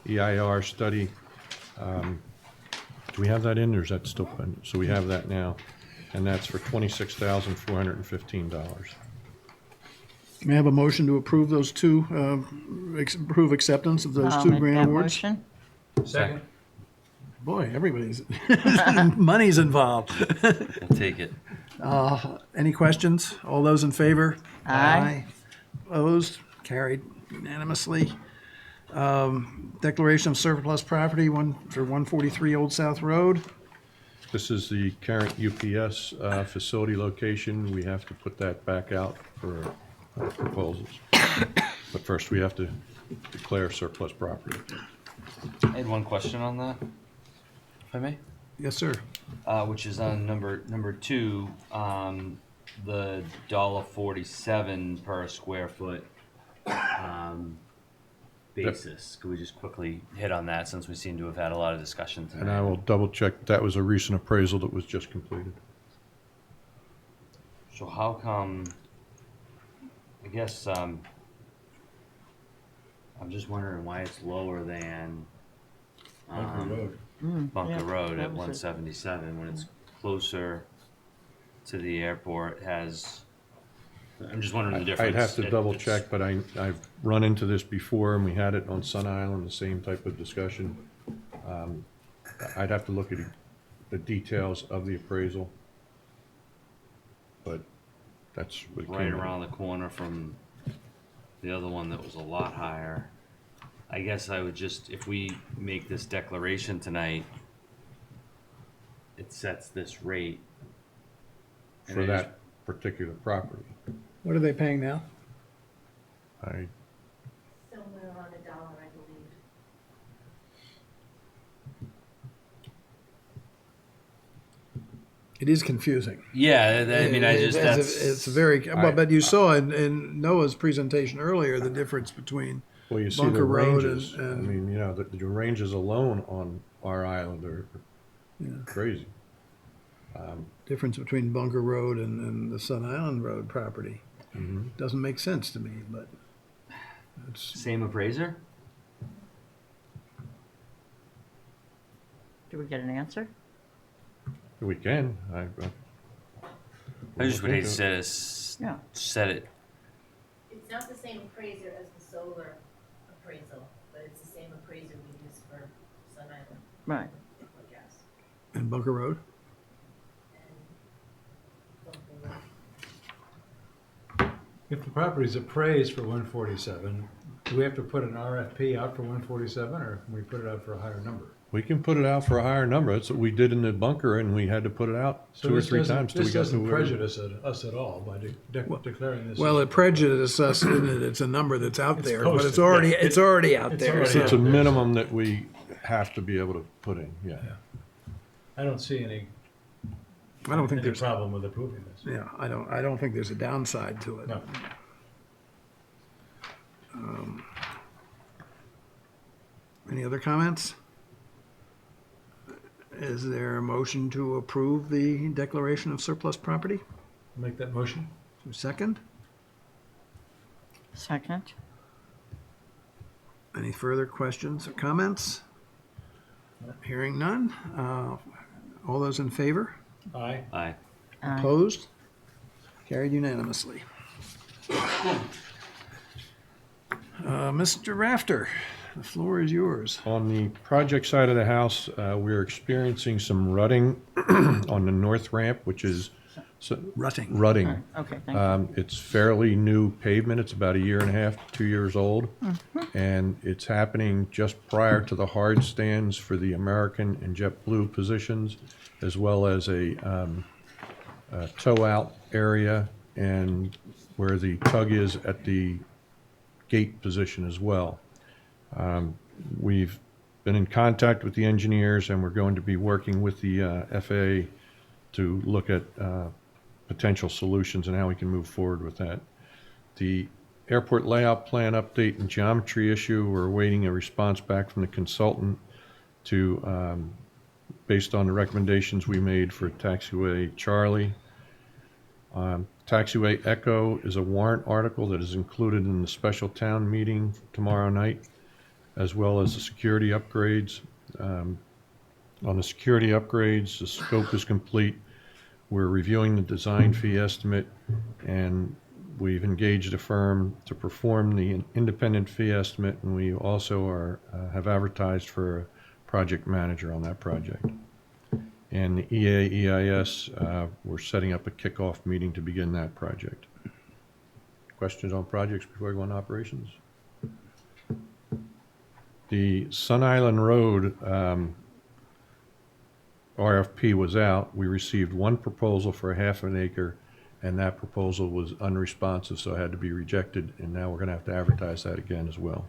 EIR study. Do we have that in, or is that still pending? So we have that now, and that's for $26,415. May I have a motion to approve those two, approve acceptance of those I'll two make grant that awards? motion. Second. Boy, everybody's, money's involved. We'll take it. Any questions? All those in favor? Aye. Opposed? Carried unanimously. Declaration of surplus property, one for 143 Old South Road. This is the current UPS facility location. We have to put that back out for proposals. But first, we have to declare surplus property. I had one question on that, if I may. Yes, sir. Which is on number two, the $1.47 per square foot basis. Could we just quickly hit on that since we seem to have had a lot of discussion And I tonight? will double check, that was a recent appraisal that was just completed. So how come, I guess, I'm just wondering why it's lower than Bunker yeah, Road that at was it. 177 when it's closer to the airport, has I'm just wondering the difference. I'd have to double It's- check, but I've run into this before, and we had it on Sun Island, the same type of discussion. I'd have to look at the details of the appraisal, but that's what it Right came out. around the corner from the other one that was a lot higher. I guess I would just, if we make this declaration tonight, it sets this rate. And For I just- that particular property. What are they paying now? I, Somewhere around $1, I believe. It is confusing. Yeah, I mean, I just, It's very, I- but you saw in Noah's presentation earlier, the difference between, well, you see the Bunker Road ranges. I and- mean, you know, the ranges alone on our island are crazy. difference between Bunker Road and the Sun Island Road property. Mhm. Doesn't make sense to me, but it's, same appraiser? Do we get an answer? We can, I just would hate to look into Yeah. set it. It's not the same appraiser as the solar appraisal, but it's the same appraiser we use for Sun Island, Right. I guess. and Bunker Road. And If the property's appraised for 147, do we have to put an RFP out for 147, or can we put it out for a higher number? We can put it out for a higher number. That's what we did in the bunker, and we had to put it out So 2 or this 3 doesn't- times till we This got to doesn't where. prejudice us at all by declaring this. Well, as- it prejudices us in that it's a number that's out It's there, but posted, it's already, yeah. it's already out It's there. already so- out It's a there. minimum that we have to be able to put in, yeah. I don't see any I don't think there's, problem with approving this. yeah, I don't think there's a downside to it. No. Any other comments? Is there a motion to approve the declaration of surplus property? Make that motion? Second? Second? Any further questions or comments? Hearing none. All those in favor? Aye. Aye. Aye. Opposed? Carried unanimously. Mr. Rafter, the floor is yours. On the project side of the house, we're experiencing some rutting on the north ramp, which is Rutting. rutting. Okay, thank you. It's fairly new pavement. It's about 1.5 to 2 years old. And it's happening just prior to the hard stands for the American and JetBlue positions, as well as a tow-out area and where the tug is at the gate position as well. We've been in contact with the engineers, and we're going to be working with the FAA to look at potential solutions and how we can move forward with that. The airport layout plan update and geometry issue, we're awaiting a response back from the consultant to, based on the recommendations we made for taxiway Charlie. Taxiway Echo is a warrant article that is included in the special town meeting tomorrow night, as well as the security upgrades. On the security upgrades, the scope is complete. We're reviewing the design fee estimate, and we've engaged a firm to perform the independent fee estimate, and we also have advertised for a project manager on that project. And the EAEIS, we're setting up a kickoff meeting to begin that project. Questions on projects before I go on operations? The Sun Island Road RFP was out. We received one proposal for 1/2 an acre, and that proposal was unresponsive, so it had to be rejected, and now we're going to have to advertise that again as well.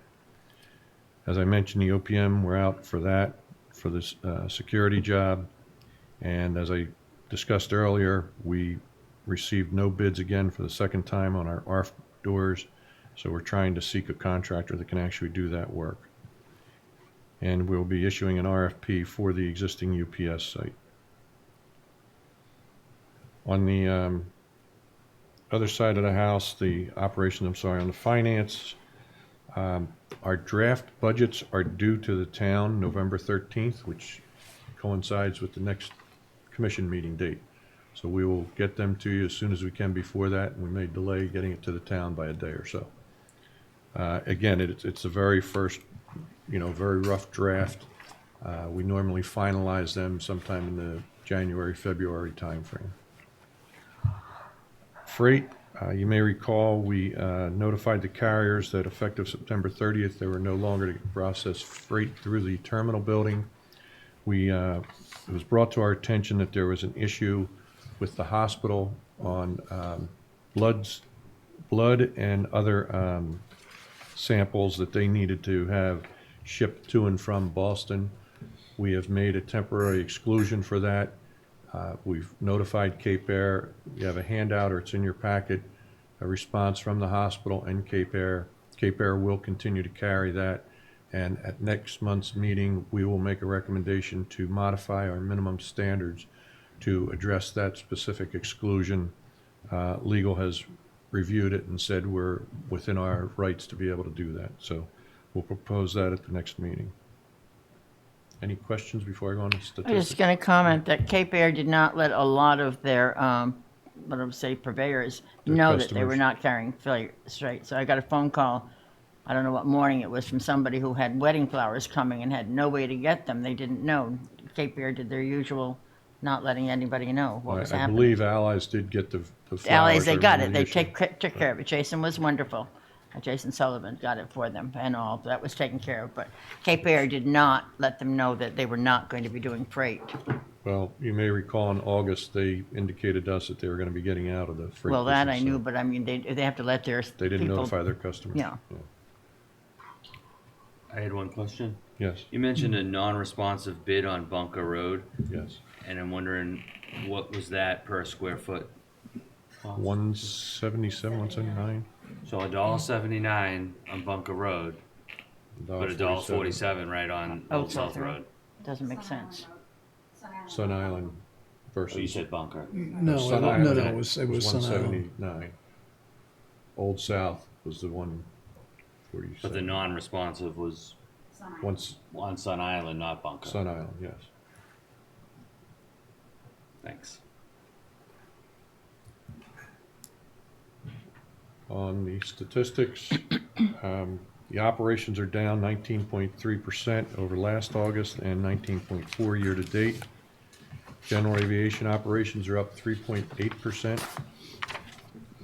As I mentioned, the OPM, we're out for that, for this security job. And as I discussed earlier, we received no bids again for the second time on our ARF doors, so we're trying to seek a contractor that can actually do that work. And we'll be issuing an RFP for the existing UPS site. On the other side of the house, on the finance, our draft budgets are due to the town November 13th, which coincides with the next commission meeting date. So we will get them to you as soon as we can before that, and we may delay getting it to the town by a day or so. Again, it's the very first, very rough draft. We normally finalize them sometime in the January, February timeframe. Freight, you may recall, we notified the carriers that effective September 30th, they were no longer to process freight through the terminal building. It was brought to our attention that there was an issue with the hospital on blood and other samples that they needed to have shipped to and from Boston. We have made a temporary exclusion for that. We've notified Cape Air. You have a handout, or it's in your packet, a response from the hospital and Cape Air. Cape Air will continue to carry that, and at next month's meeting, we will make a recommendation to modify our minimum standards to address that specific exclusion. Legal has reviewed it and said we're within our rights to be able to do that. So we'll propose that at the next meeting. Any questions before I go on to I'm statistics? just going to comment that Cape Air did not let a lot of their, purveyors Their know that they were customers. not carrying straight. So I got a phone call, I don't know what morning it was, from somebody who had wedding flowers coming and had no way to get them. They didn't know. Cape Air did their usual, not letting anybody know what was I happening. believe Allies did get the flowers. The Allies, they I got it. remember They the issue. took care of it. Jason was wonderful. Jason Sullivan got it for them and all. That was taken care of. But Cape Air did not let them know that they were not going to be doing freight. Well, you may recall in August, they indicated to us that they were going to be getting out of the freight Well, that I business, knew, so but I mean, they have to let their they didn't people. notify their customers. Yeah. I had one question. Yes, You mentioned a non-responsive bid on Bunker Road, yes. and I'm wondering what was that per square foot? 177, 179? So $1.79 on Bunker Road, but $1.47 right on Old South Road. Doesn't make sense. Sun Island versus. Oh, you said Bunker. No, Sun no, Island it was Sun Island. 179. Old South was the 147. But the non-responsive was Once on Sun Island, not Bunker. Sun Island, yes. Thanks. On the statistics, the operations are down 19.3% over last August and 19.4% year to date. General aviation operations are up 3.8%.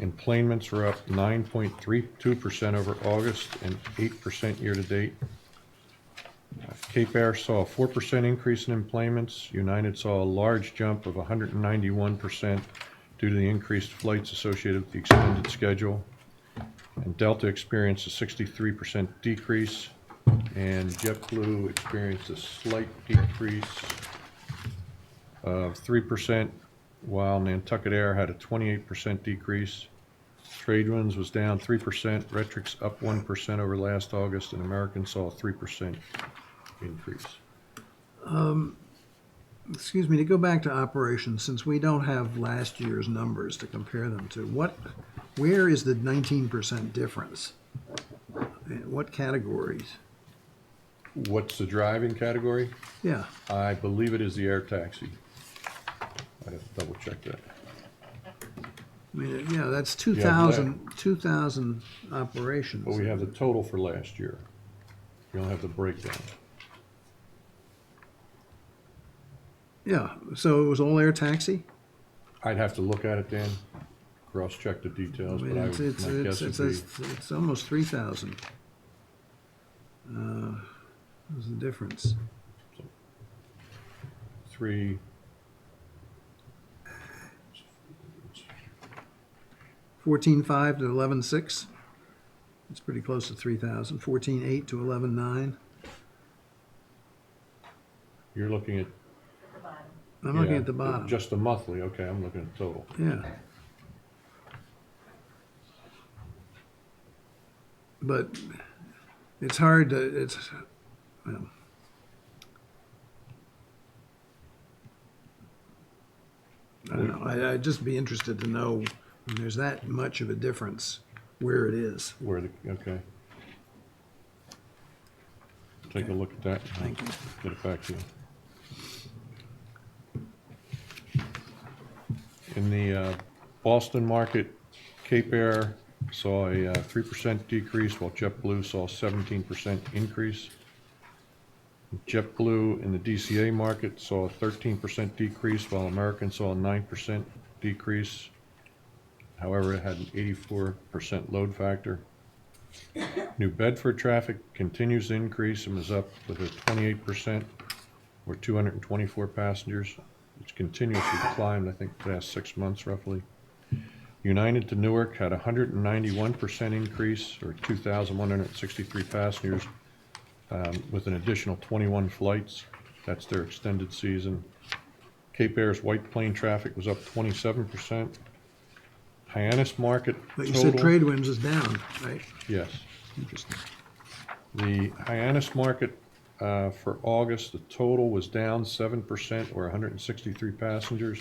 Enplanements are up 9.32% over August and 8% year to date. Cape Air saw a 4% increase in enplanements. United saw a large jump of 191% due to the increased flights associated with the extended schedule. And Delta experienced a 63% decrease, and JetBlue experienced a slight decrease of 3%, while Nantucket Air had a 28% decrease. Tradewinds was down 3%, Retrix up 1% over last August, and American saw a 3% increase. Excuse me, to go back to operations, since we don't have last year's numbers to compare them to, where is the 19% difference? What categories? What's the driving category? Yeah, I believe it is the air taxi. I'd have to double check that. I mean, yeah, that's You have 2,000 operations. But we have the total for last year. We don't have the breakdown. Yeah, so it was all air taxi? I'd have to look at it, Dan, cross-check the I details, but mean, my it's guess would be, it's almost 3,000. What's the difference? 3, 14.5 to 11.6. It's pretty close to 3,000. 14.8 to 11.9. you're looking at. The bottom. I'm looking yeah, at the bottom. Just the monthly, okay, I'm looking at total. Yeah. But it's hard to, well. I don't know, I'd just be interested to know when there's that much of a difference where it is. Okay. Take a look at that. and Thank you. Get it back to you. In the Boston market, Cape Air saw a 3% decrease, while JetBlue saw a 17% increase. JetBlue in the DCA market saw a 13% decrease, while American saw a 9% decrease. However, it had an 84% load factor. New Bedford traffic continues to increase and was up with a 28%, or 224 passengers. It's continuously climbed, I think, the past 6 months roughly. United to Newark had a 191% increase, or 2,163 passengers, with an additional 21 flights. That's their extended season. Cape Air's White Plain traffic was up 27%. Hyannis Market But you total. said trade winds is down, right? Yes. Interesting. The Hyannis Market for August, the total was down 7%, or 163 passengers.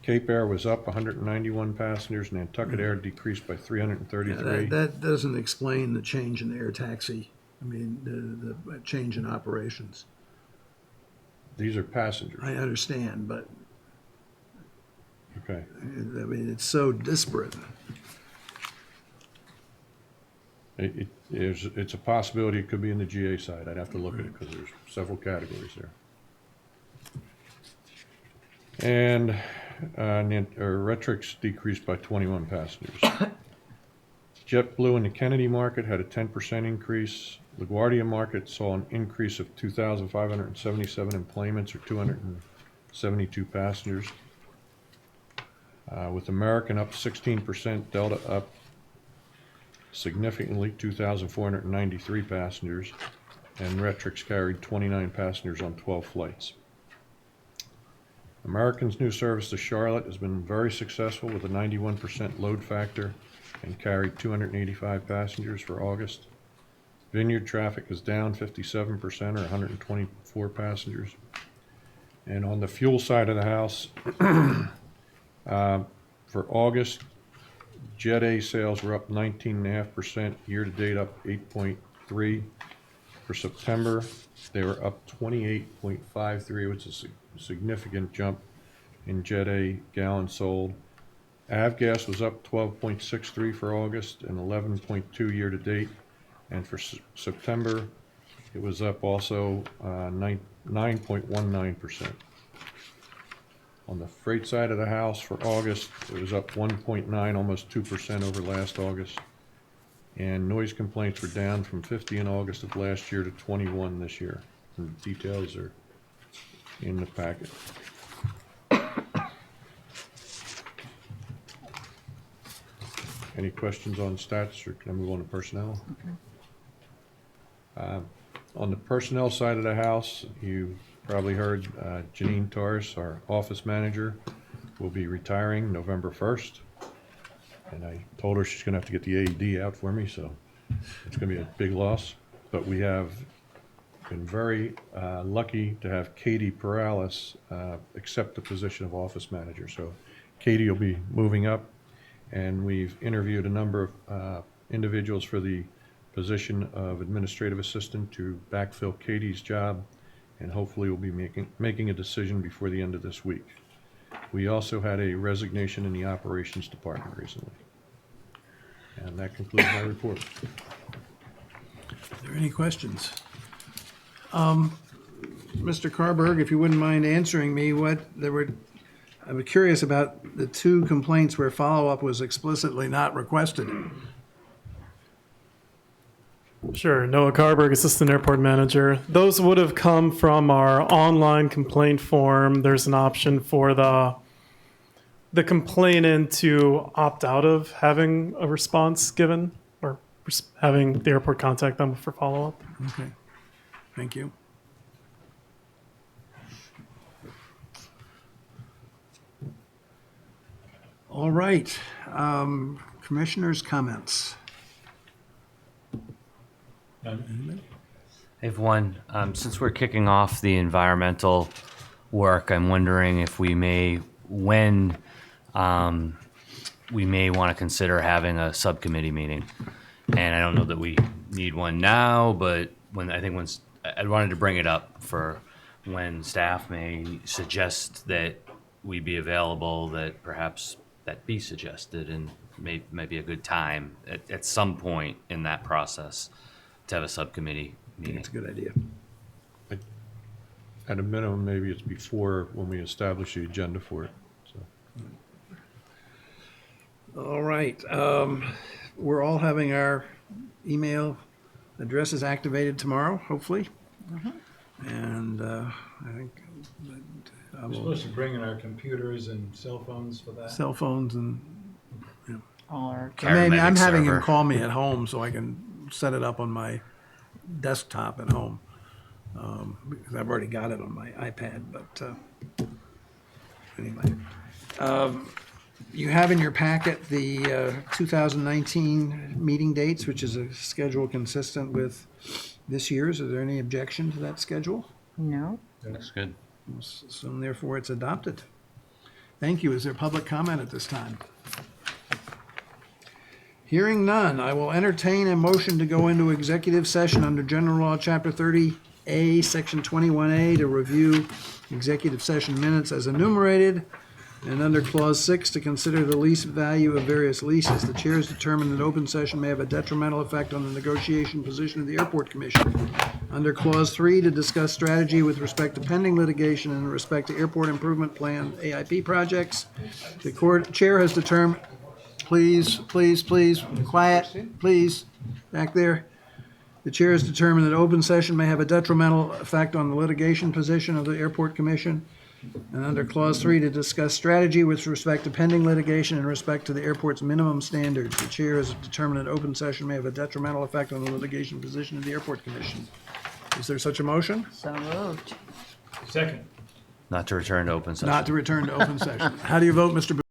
Cape Air was up 191 passengers. Nantucket Air decreased by 333. That doesn't explain the change in air taxi. I mean, the change in operations. These are passengers. I understand, but Okay. I mean, it's so disparate. It's a possibility it could be in the GA side. I'd have to look at it because there's several categories there. And Retrix decreased by 21 passengers. JetBlue in the Kennedy market had a 10% increase. LaGuardia market saw an increase of 2,577 enplanements, or 272 passengers. With American up 16%, Delta up significantly, 2,493 passengers, and Retrix carried 29 passengers on 12 flights. American's new service to Charlotte has been very successful with a 91% load factor and carried 285 passengers for August. Vineyard traffic is down 57%, or 124 passengers. And on the fuel side of the house, for August, Jet A sales were up 19.5%, year-to-date up 8.3%. For September, they were up 28.53%, which is a significant jump in Jet A gallons sold. Avgas was up 12.63% for August and 11.2% year-to-date. And for September, it was up also 9.19%. On the freight side of the house for August, it was up 1.9%, almost 2% over last August. And noise complaints were down from 50 in August of last year to 21 this year. And the details are in the packet. Any questions on stats, or can I move on to personnel? On the personnel side of the house, you probably heard Janine Torres, our office manager, will be retiring November 1st. And I told her she's going to have to get the AED out for me, so it's going to be a big loss. But we have been very lucky to have Katie Perales accept the position of office manager. So Katie will be moving up, and we've interviewed a number of individuals for the position of administrative assistant to backfill Katie's job, and hopefully we'll be making a decision before the end of this week. We also had a resignation in the operations department recently. And that concludes my report. Are there any questions? Mr. Carberg, if you wouldn't mind answering me, I was curious about the two complaints where follow-up was explicitly not requested. Sure. Noah Carberg, Assistant Airport Manager. Those would have come from our online complaint form. There's an option for the complainant to opt out of having a response given, or having the airport contact them for follow-up. Okay, thank you. All right, commissioners' comments. I have one. Since we're kicking off the environmental work, I'm wondering if we may want to consider having a subcommittee meeting. And I don't know that we need one now, but I wanted to bring it up for when staff may suggest that we be available, that perhaps that be suggested, and may be a good time at some point in that process to have a subcommittee I think meeting. it's a good idea. At a minimum, maybe it's before when we establish the agenda for it. So All right. We're all having our email addresses activated tomorrow, hopefully. And I think I We're will, supposed to bring in our computers and cell phones for that. cell phones and Or maybe I'm Paramedic having him server. call me at home so I can set it up on my desktop at home. Because I've already got it on my iPad, but anyway. You have in your packet the 2019 meeting dates, which is a schedule consistent with this year's. Is there any objection to that schedule? no? Looks good. So therefore, it's adopted. Thank you. Is there public comment at this time? Hearing none, I will entertain a motion to go into executive session under General Law, Chapter 30A, Section 21A, to review executive session minutes as enumerated, and under Clause 6, to consider the lease value of various leases. The chair has determined that open session may have a detrimental effect on the negotiation position of the Airport Commission. Under Clause 3, to discuss strategy with respect to pending litigation and in respect to airport improvement plan AIP projects. The chair has determined, please, quiet, please, back there. The chair has determined that open session may have a detrimental effect on the litigation position of the Airport Commission. And under Clause 3, to discuss strategy with respect to pending litigation in respect to the airport's minimum standards. The chair has determined that open session may have a detrimental effect on the litigation position of the Airport Commission. Is there such a motion? So moved. Second. Not to return to open session. Not to return to open session. How do you vote, Mr. Booth?